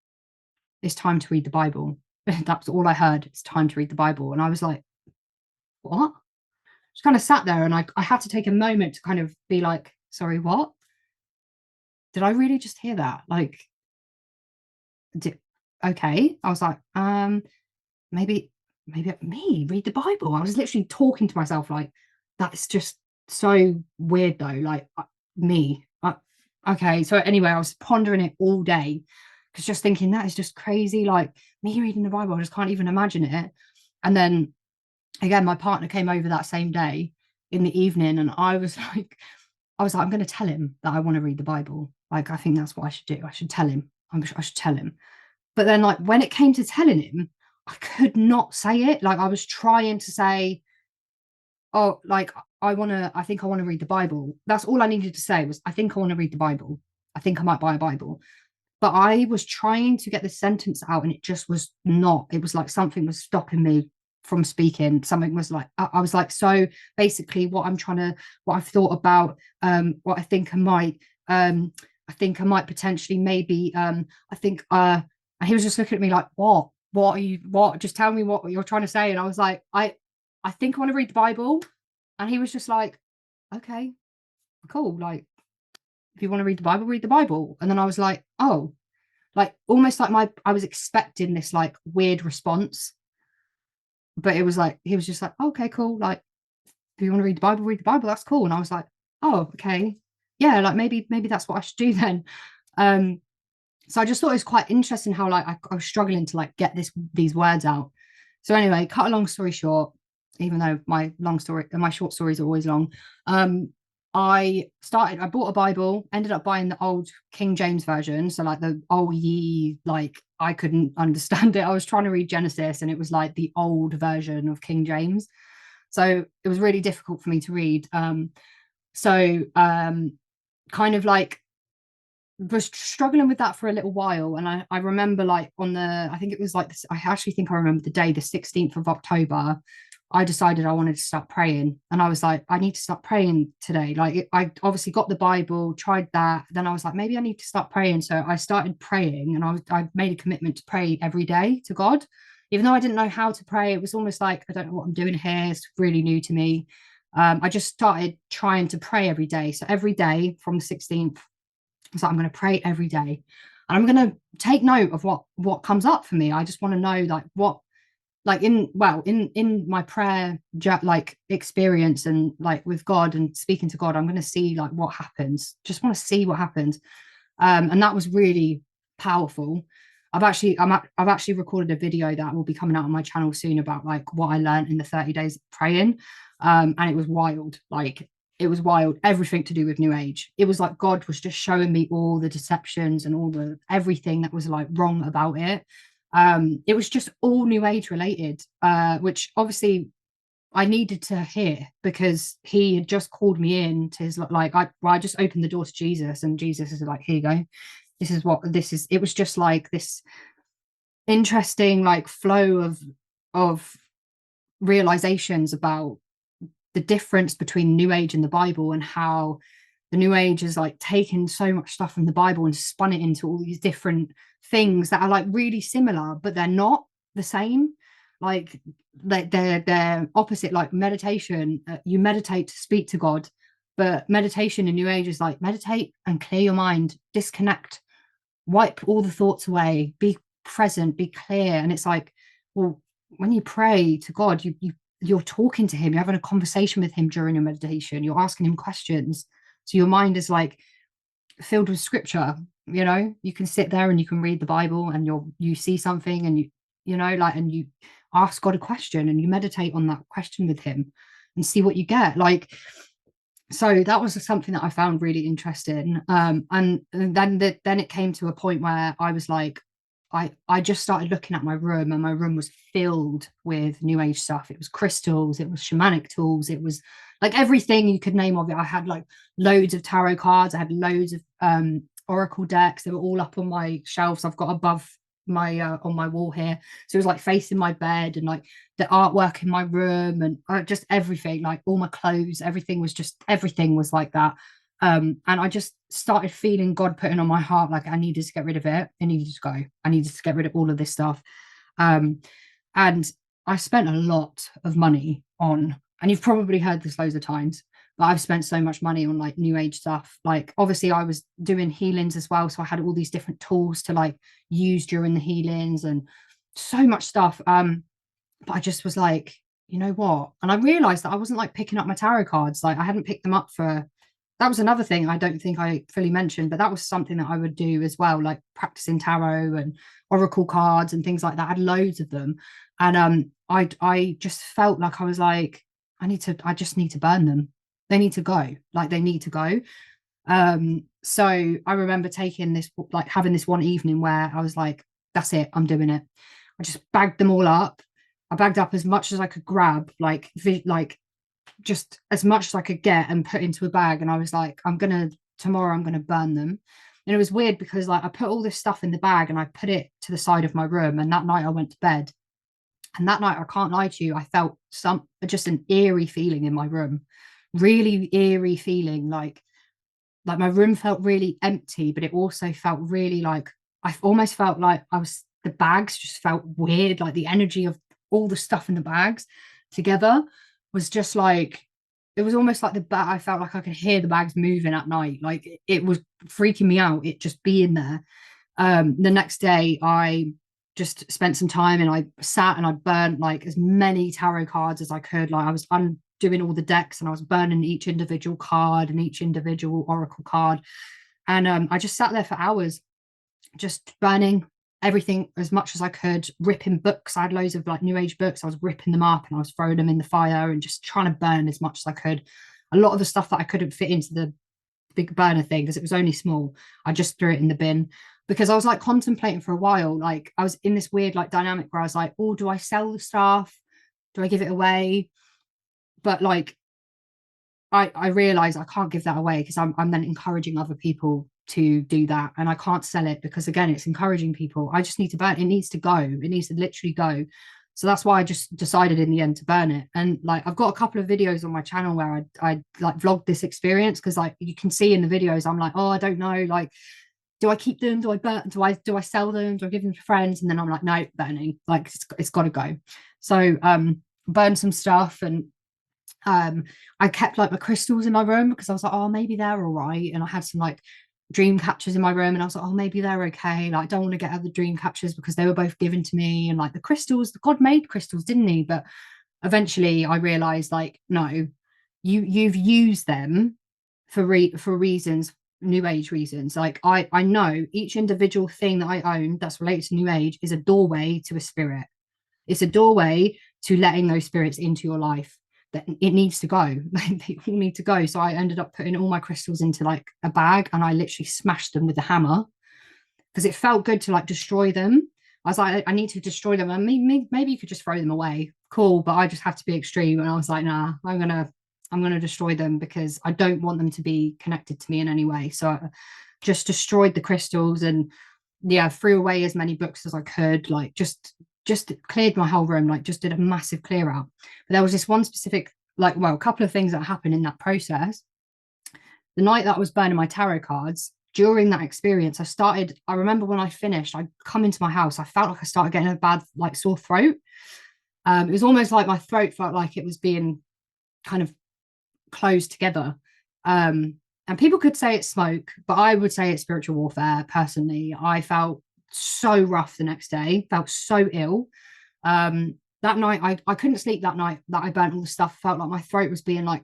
it's time to read the Bible. That's all I heard. It's time to read the Bible. And I was like, what? Just kind of sat there, and I had to take a moment to kind of be like, sorry, what? Did I really just hear that? Like, okay. I was like, maybe me read the Bible. I was literally talking to myself like, that's just so weird though. Like me. Okay. So anyway, I was pondering it all day, because just thinking that is just crazy. Like me reading the Bible, I just can't even imagine it. And then again, my partner came over that same day in the evening, and I was like, I'm going to tell him that I want to read the Bible. Like, I think that's what I should do. I should tell him. I should tell him. But then, like, when it came to telling him, I could not say it. Like, I was trying to say, oh, like, I think I want to read the Bible. That's all I needed to say was, I think I want to read the Bible. I think I might buy a Bible. But I was trying to get this sentence out, and it just was not. It was like something was stopping me from speaking. Something was like, I was like, so basically what I've thought about, what I think I might potentially maybe, I think, and he was just looking at me like, what are you, what, just tell me what you're trying to say. And I was like, I think I want to read the Bible. And he was just like, okay, cool. Like, if you want to read the Bible. And then I was like, oh, like almost like I was expecting this like weird response, but it was like, he was just like, okay, cool. Like, if you want to read the Bible, that's cool. And I was like, oh, okay. Yeah, like maybe that's what I should do then. Um, so I just thought it was quite interesting how like I was struggling to like get these words out. So anyway, cut a long story short, even though my short stories are always long. I bought a Bible, ended up buying the old King James version. So like the old ye, like I couldn't understand it. I was trying to read Genesis, and it was like the old version of King James. So it was really difficult for me to read. Kind of like was struggling with that for a little while. And I remember like I think it was like this, I actually think I remember the day, the 16th of October, I decided I wanted to start praying. And I was like, I need to start praying today. Like I obviously got the Bible, tried that. Then I was like, maybe I need to start praying. So I started praying, and I made a commitment to pray every day to God. Even though I didn't know how to pray, it was almost like, I don't know what I'm doing here. It's really new to me. I just started trying to pray every day. So every day from the 16th, so I'm going to pray every day, and I'm going to take note of what comes up for me. I just want to know like what, like in my prayer like experience, and like with God and speaking to God, I'm going to see like what happens. Just want to see what happens. And that was really powerful. I've actually recorded a video that will be coming out on my channel soon about like what I learned in the 30 days of praying. And it was wild. Like it was wild. Everything to do with New Age. It was like God was just showing me all the deceptions and all the everything that was like wrong about it. It was just all New Age related, which obviously I needed to hear, because he had just called me in to his like I just opened the door to Jesus, and Jesus is like, here you go. This is what this is. It was just like this interesting like flow of realizations about the difference between New Age and the Bible, and how the New Age has like taken so much stuff from the Bible and spun it into all these different things that are like really similar, but they're not the same. Like they're opposite. Like meditation, you meditate to speak to God, but meditation in New Age is like meditate and clear your mind, disconnect, wipe all the thoughts away, be present, be clear. And it's like, well, when you pray to God, you're talking to him, you're having a conversation with him during your meditation, you're asking him questions. So your mind is like filled with scripture. You can sit there and you can read the Bible, and you see something, and like, and you ask God a question and you meditate on that question with him and see what you get. Like, so that was something that I found really interesting. And then it came to a point where I was like, I just started looking at my room, and my room was filled with new age stuff. It was crystals, it was shamanic tools, it was like everything you could name of it. I had like loads of tarot cards, I had loads of oracle decks. They were all up on my shelves I've got above my on my wall here. So it was like facing my bed, and like the artwork in my room, and just everything, like all my clothes, everything was like that. And I just started feeling God putting on my heart, like I needed to get rid of it. I needed to go. I needed to get rid of all of this stuff. And I spent a lot of money on, and you've probably heard this loads of times, but I've spent so much money on like new age stuff. Like obviously I was doing healings as well, so I had all these different tools to like use during the healings and so much stuff. But I just was like, you know what? And I realized that I wasn't like picking up my tarot cards. Like I hadn't picked them up for, that was another thing I don't think I fully mentioned, but that was something that I would do as well, like practicing tarot and oracle cards and things like that. I had loads of them. And I just felt like I was like, I just need to burn them. They need to go. Like they need to go. So I remember taking this, like having this one evening where I was like, that's it, I'm doing it. I just bagged them all up. I bagged up as much as I could grab, like just as much as I could get and put into a bag. And I was like, tomorrow I'm gonna burn them. And it was weird because like I put all this stuff in the bag and I put it to the side of my room. And that night I went to bed. And that night, I can't lie to you, I felt just an eerie feeling in my room, really eerie feeling, like my room felt really empty, but it also felt really like I almost felt like the bags just felt weird, like the energy of all the stuff in the bags together was just like, it was almost like I felt like I could hear the bags moving at night, like it was freaking me out, it just being there. The next day I just spent some time and I sat and I burnt like as many tarot cards as I could. Like I was undoing all the decks and I was burning each individual card and each individual oracle card. And I just sat there for hours, just burning everything as much as I could, ripping books. I had loads of like new age books. I was ripping them up and I was throwing them in the fire and just trying to burn as much as I could. A lot of the stuff that I couldn't fit into the big burner thing because it was only small, I just threw it in the bin, because I was like contemplating for a while. Like I was in this weird like dynamic where I was like, oh, do I sell the stuff, do I give it away? But like I realize I can't give that away because I'm then encouraging other people to do that, and I can't sell it because again it's encouraging people. I just need to burn it, needs to go, it needs to literally go. So that's why I just decided in the end to burn it. And like I've got a couple of videos on my channel where I like vlogged this experience, because like you can see in the videos I'm like, oh, I don't know, like do I keep them, do I burn, do I sell them, do I give them to friends? And then I'm like, no, burning, like it's got to go. So burn some stuff. And I kept like my crystals in my room because I was like, oh, maybe they're all right. And I had some like dream catchers in my room and I was like, oh, maybe they're okay. Like I don't want to get other dream catchers because they were both given to me. And like the crystals, God made crystals, didn't he? But eventually I realized like, no, you've used them for reasons, new age reasons. Like I know each individual thing that I own that's related to new age is a doorway to a spirit. It's a doorway to letting those spirits into your life. That it needs to go. They all need to go. So I ended up putting all my crystals into like a bag and I literally smashed them with a hammer because it felt good to like destroy them. I was like, I need to destroy them. And maybe you could just throw them away. Cool, but I just have to be extreme. And I was like, nah, I'm gonna destroy them because I don't want them to be connected to me in any way. So I just destroyed the crystals and yeah, threw away as many books as I could. Like just cleared my whole room, like just did a massive clear out. But there was this one specific, like, well, a couple of things that happened in that process. The night that I was burning my tarot cards, during that experience, I remember when I finished, I'd come into my house, I felt like I started getting a bad, like, sore throat. It was almost like my throat felt like it was being kind of closed together. And people could say it's smoke, but I would say it's spiritual warfare. Personally, I felt so rough the next day, felt so ill. That night, I couldn't sleep that night that I burnt all the stuff. Felt like my throat was being like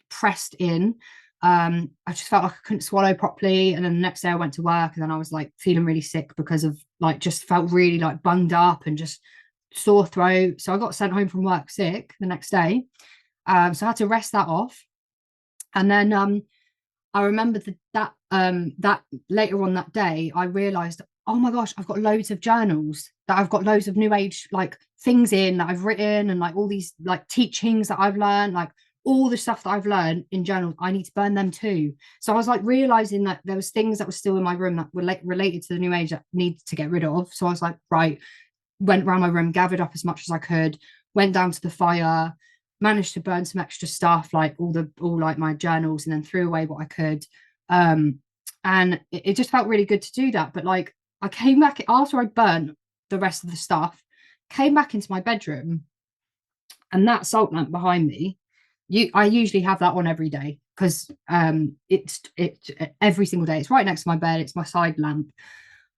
pressed in. I just felt like I couldn't swallow properly. And then the next day I went to work and then I was like feeling really sick because of like just felt really like bunged up and just sore throat. So I got sent home from work sick the next day. So I had to rest that off. And then I remember that later on that day, I realized, oh my gosh, I've got loads of journals that I've got loads of new age like things in that I've written, and like all these like teachings that I've learned, like all the stuff that I've learned in journals, I need to burn them too. So I was like realizing that there was things that were still in my room that were related to the new age that needed to get rid of. So I was like, right, went around my room, gathered up as much as I could, went down to the fire, managed to burn some extra stuff, like all like my journals, and then threw away what I could. And it just felt really good to do that. But like I came back after I burnt the rest of the stuff, came back into my bedroom, and that salt lamp behind me, I usually have that on every day because it's every single day. It's right next to my bed. It's my side lamp.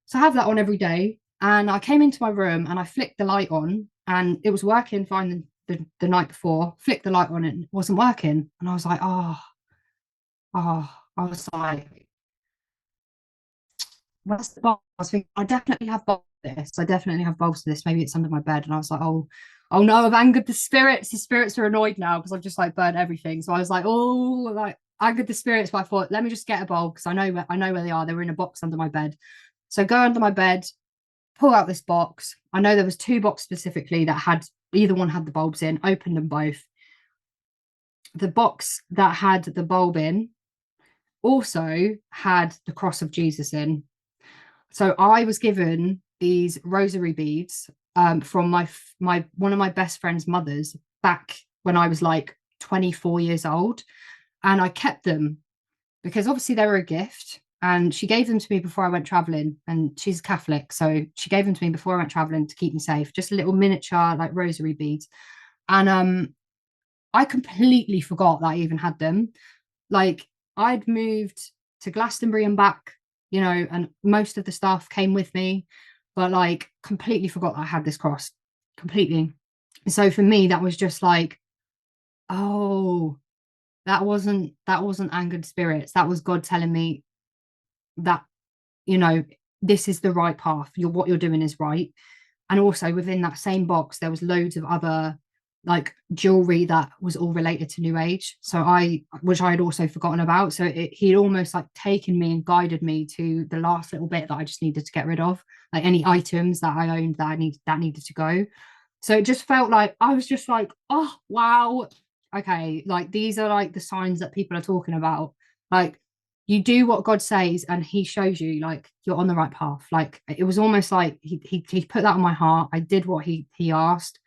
So I have that on every day. And I came into my room and I flicked the light on, and it was working fine the night before. Flicked the light on and it wasn't working. And I was like, I was like, where's the box? I was thinking, I definitely have bulbs for this. I definitely have bulbs for this. Maybe it's under my bed. And I was like, oh no, I've angered the spirits. The spirits are annoyed now because I've just like burned everything. So I was like, oh, like angered the spirits. But I thought, let me just get a bulb because I know where they are. They were in a box under my bed. So go under my bed, pull out this box. I know there was two boxes specifically that had either one had the bulbs in, opened them both. The box that had the bulb in also had the cross of Jesus in. So I was given these rosary beads from my one of my best friend's mothers back when I was like 24 years old, and I kept them because obviously they were a gift, and she gave them to me before I went traveling, and she's Catholic, so she gave them to me before I went traveling to keep me safe, just a little miniature like rosary beads. And I completely forgot that I even had them. Like I'd moved to Glastonbury and back, and most of the stuff came with me, but like completely forgot that I had this cross completely. So for me, that was just like, oh, that wasn't angered spirits. That was God telling me that, you know, this is the right path. What you're doing is right. And also within that same box, there was loads of other like jewelry that was all related to New Age. So which I had also forgotten about. So he'd almost like taken me and guided me to the last little bit that I just needed to get rid of, like any items that I owned that needed to go. So it just felt like I was just like, oh wow, okay, like these are like the signs that people are talking about. Like you do what God says and he shows you like you're on the right path. Like it was almost like he put that on my heart. I did what he asked,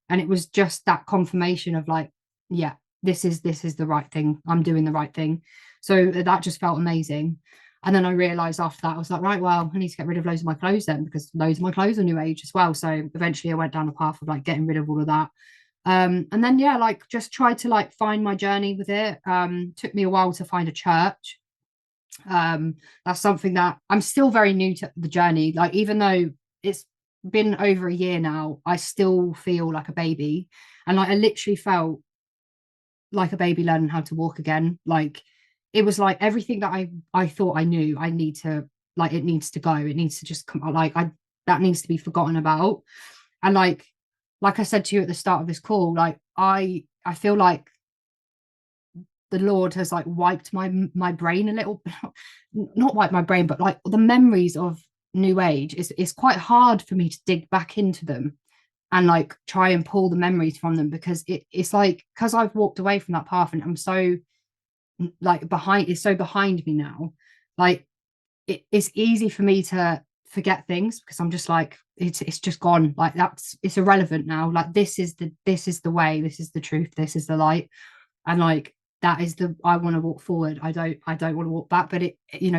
and it was just that confirmation of like, yeah, this is the right thing. I'm doing the right thing. So that just felt amazing. And then I realized after that, I was like, right, well, I need to get rid of loads of my clothes then, because loads of my clothes are New Age as well. So eventually I went down a path of like getting rid of all of that. And then yeah, like just tried to like find my journey with it. Took me a while to find a church. That's something that I'm still very new to the journey. Like even though it's been over a year now, I still feel like a baby. And like I literally felt like a baby learning how to walk again. Like it was like everything that I thought I knew, I need to like it needs to go. It needs to just come like I that needs to be forgotten about. And like I said to you at the start of this call, like I feel like the Lord has like wiped my brain a little, not wiped my brain, but like the memories of New Age is quite hard for me to dig back into them and like try and pull the memories from them, because it's like because I've walked away from that path and I'm so like it's so behind me now, like it's easy for me to forget things because I'm just like it's just gone, like it's irrelevant now, like this is the way, this is the truth, this is the light. And like that is the I want to walk forward. I don't want to walk back. But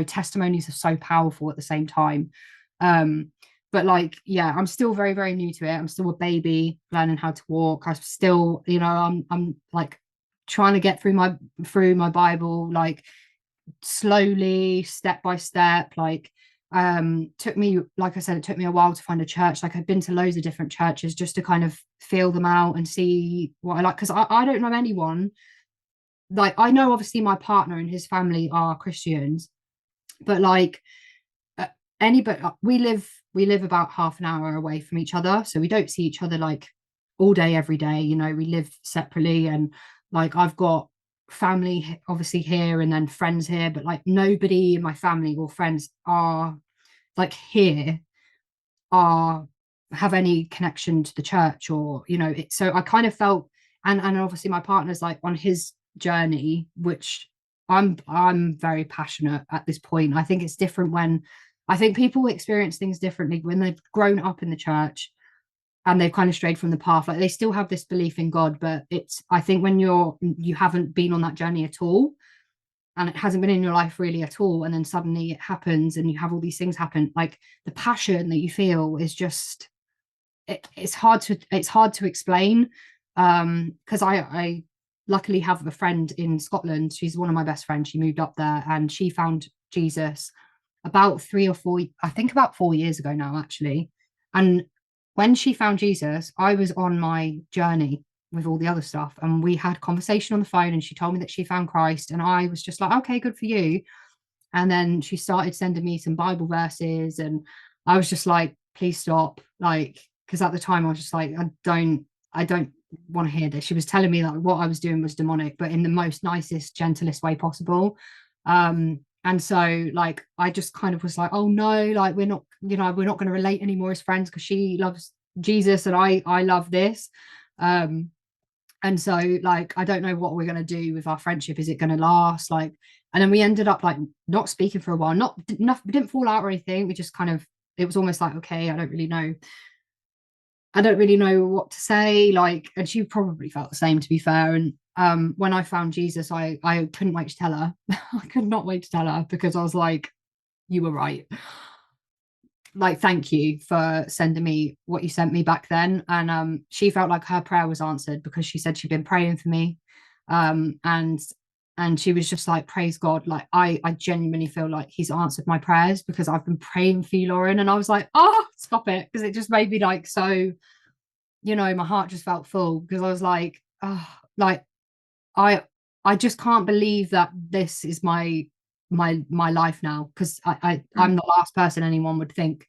testimonies are so powerful at the same time. But like yeah, I'm still very very new to it. I'm still a baby learning how to walk. I'm still I'm like trying to get through my Bible like slowly, step by step. Like took me, like I said, it took me a while to find a church. Like I've been to loads of different churches just to kind of feel them out and see what I like, because I don't know anyone. Like I know obviously my partner and his family are Christians, but like anybody, we live about half an hour away from each other, so we don't see each other like all day every day. We live separately, and like I've got family obviously here and then friends here, but like nobody in my family or friends are like here are have any connection to the church, or so I kind of felt, and obviously my partner's like on his journey, which I'm very passionate at this point. I think it's different when I think people experience things differently when they've grown up in the church and they've kind of strayed from the path. Like they still have this belief in God, but it's, I think when you haven't been on that journey at all, and it hasn't been in your life really at all, and then suddenly it happens and you have all these things happen, like the passion that you feel is just, it's hard to explain. Because I luckily have a friend in Scotland. She's one of my best friends. She moved up there and she found Jesus about 3 or 4, I think about 4 years ago now, actually. And when she found Jesus, I was on my journey with all the other stuff, and we had conversation on the phone, and she told me that she found Christ, and I was just like, okay, good for you. And then she started sending me some Bible verses, and I was just like, please stop. Like, because at the time I was just like, I don't want to hear this. She was telling me like what I was doing was demonic, but in the most nicest, gentlest way possible. And so like I just kind of was like, oh no, like we're not going to relate anymore as friends, because she loves Jesus and I love this. Um, and so like I don't know what we're going to do with our friendship. Is it going to last? Like, and then we ended up like not speaking for a while. We didn't fall out or anything. We just kind of, it was almost like, okay, I don't really know what to say. Like, and she probably felt the same, to be fair. And when I found Jesus, I couldn't wait to tell her. I could not wait to tell her, because I was like, you were right. Like, thank you for sending me what you sent me back then. And she felt like her prayer was answered, because she said she'd been praying for me. And she was just like, praise God. Like, I genuinely feel like he's answered my prayers, because I've been praying for you, Lauren. And I was like, oh, stop it. Because it just made me like so, my heart just felt full, because I was like, oh, like I I just can't believe that this is my life now, because I'm the last person anyone would think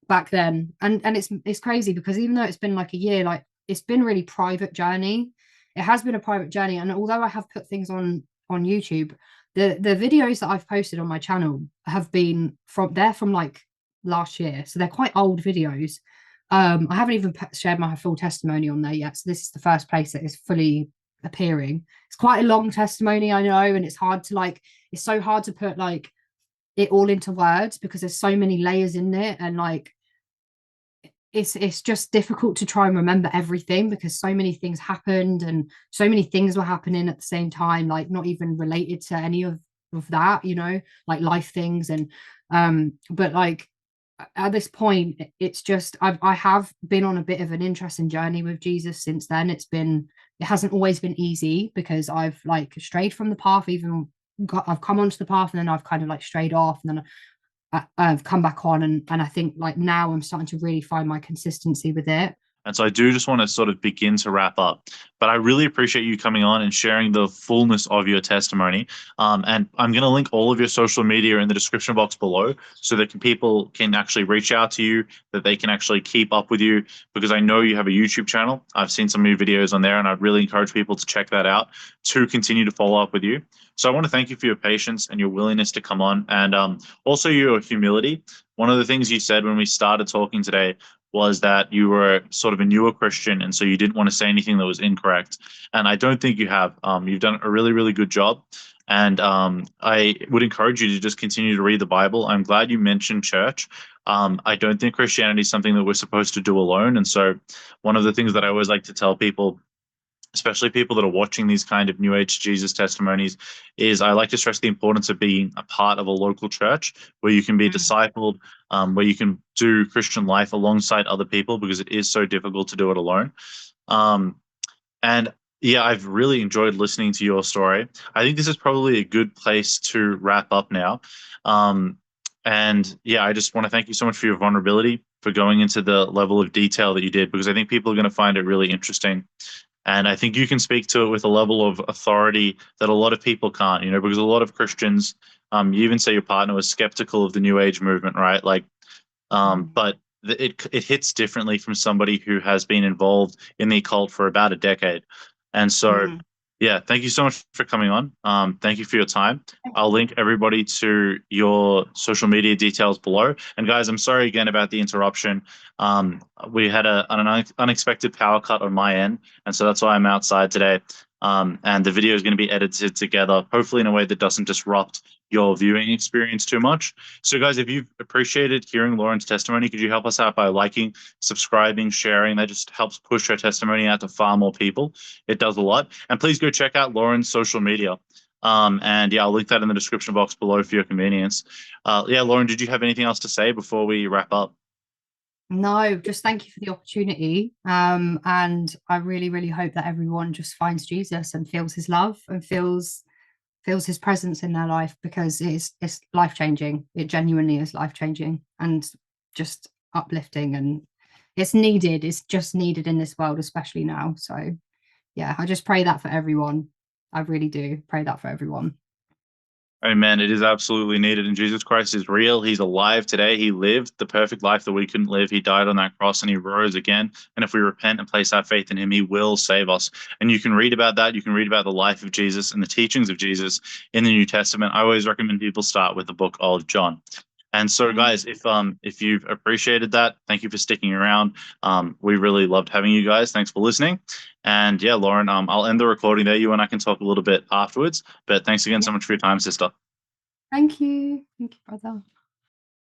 back then. And it's crazy, because even though it's been like a year, like it's been a really private journey. It has been a private journey, and although I have put things on YouTube, the videos that I've posted on my channel have been from like last year, so they're quite old videos. I haven't even shared my full testimony on there yet, so this is the first place that is fully appearing. It's quite a long testimony, I know, and it's so hard to put like it all into words, because there's so many layers in it, and like it's just difficult to try and remember everything, because so many things happened and so many things were happening at the same time, like not even related to any of that, like life things. And but like at this point, it's just I have been on a bit of an interesting journey with Jesus since then. It hasn't always been easy, because I've like strayed from the path, I've come onto the path, and then I've kind of like strayed off, and then I've come back on, and I think like now I'm starting to really find my consistency with it. And so I do just want to sort of begin to wrap up, but I really appreciate you coming on and sharing the fullness of your testimony. And I'm going to link all of your social media in the description box below, so that people can actually reach out to you, that they can actually keep up with you, because I know you have a YouTube channel. I've seen some of your videos on there, and I'd really encourage people to check that out to continue to follow up with you. So I want to thank you for your patience and your willingness to come on, and also your humility. One of the things you said when we started talking today was that you were sort of a newer Christian, and so you didn't want to say anything that was incorrect. And I don't think you have. You've done a really, really good job. And I would encourage you to just continue to read the Bible. I'm glad you mentioned church. I don't think Christianity is something that we're supposed to do alone. And so one of the things that I always like to tell people, especially people that are watching these kind of New Age Jesus testimonies, is I like to stress the importance of being a part of a local church where you can be discipled, where you can do Christian life alongside other people, because it is so difficult to do it alone. And yeah, I've really enjoyed listening to your story. I think this is probably a good place to wrap up now. And yeah, I just want to thank you so much for your vulnerability, for going into the level of detail that you did, because I think people are going to find it really interesting. And I think you can speak to it with a level of authority that a lot of people can't, because a lot of Christians, you even say your partner was skeptical of the New Age movement, right? Like, Mm, but it hits differently from somebody who has been involved in the occult for about a decade. And so, mm. yeah, thank you so much for coming on. Thank you for your time. I'll link everybody to your social media details below. And guys, I'm sorry again about the interruption. We had an unexpected power cut on my end, and so that's why I'm outside today. And the video is going to be edited together, hopefully in a way that doesn't disrupt your viewing experience too much. So, guys, if you've appreciated hearing Lauren's testimony, could you help us out by liking, subscribing, sharing? That just helps push her testimony out to far more people. It does a lot. And please go check out Lauren's social media. And yeah, I'll link that in the description box below for your convenience. Yeah, Lauren, did you have anything else to say before we wrap up? No, just thank you for the opportunity. And I really, really hope that everyone just finds Jesus and feels his love and feels his presence in their life, because it's life changing. It genuinely is life changing and just uplifting, and it's needed. It's just needed in this world, especially now. So yeah, I just pray that for everyone. I really do pray that for everyone. Amen. It is absolutely needed. And Jesus Christ is real. He's alive today. He lived the perfect life that we couldn't live. He died on that cross and he rose again. And if we repent and place our faith in him, he will save us. And you can read about that. You can read about the life of Jesus and the teachings of Jesus in the New Testament. I always recommend people start with the book of John. And so, guys, if you've appreciated that, thank you for sticking around. We really loved having you guys. Thanks for listening. And yeah, Lauren, I'll end the recording there. You and I can talk a little bit afterwards. But thanks again so Yeah. much for your time, sister. Thank you. Thank you, brother.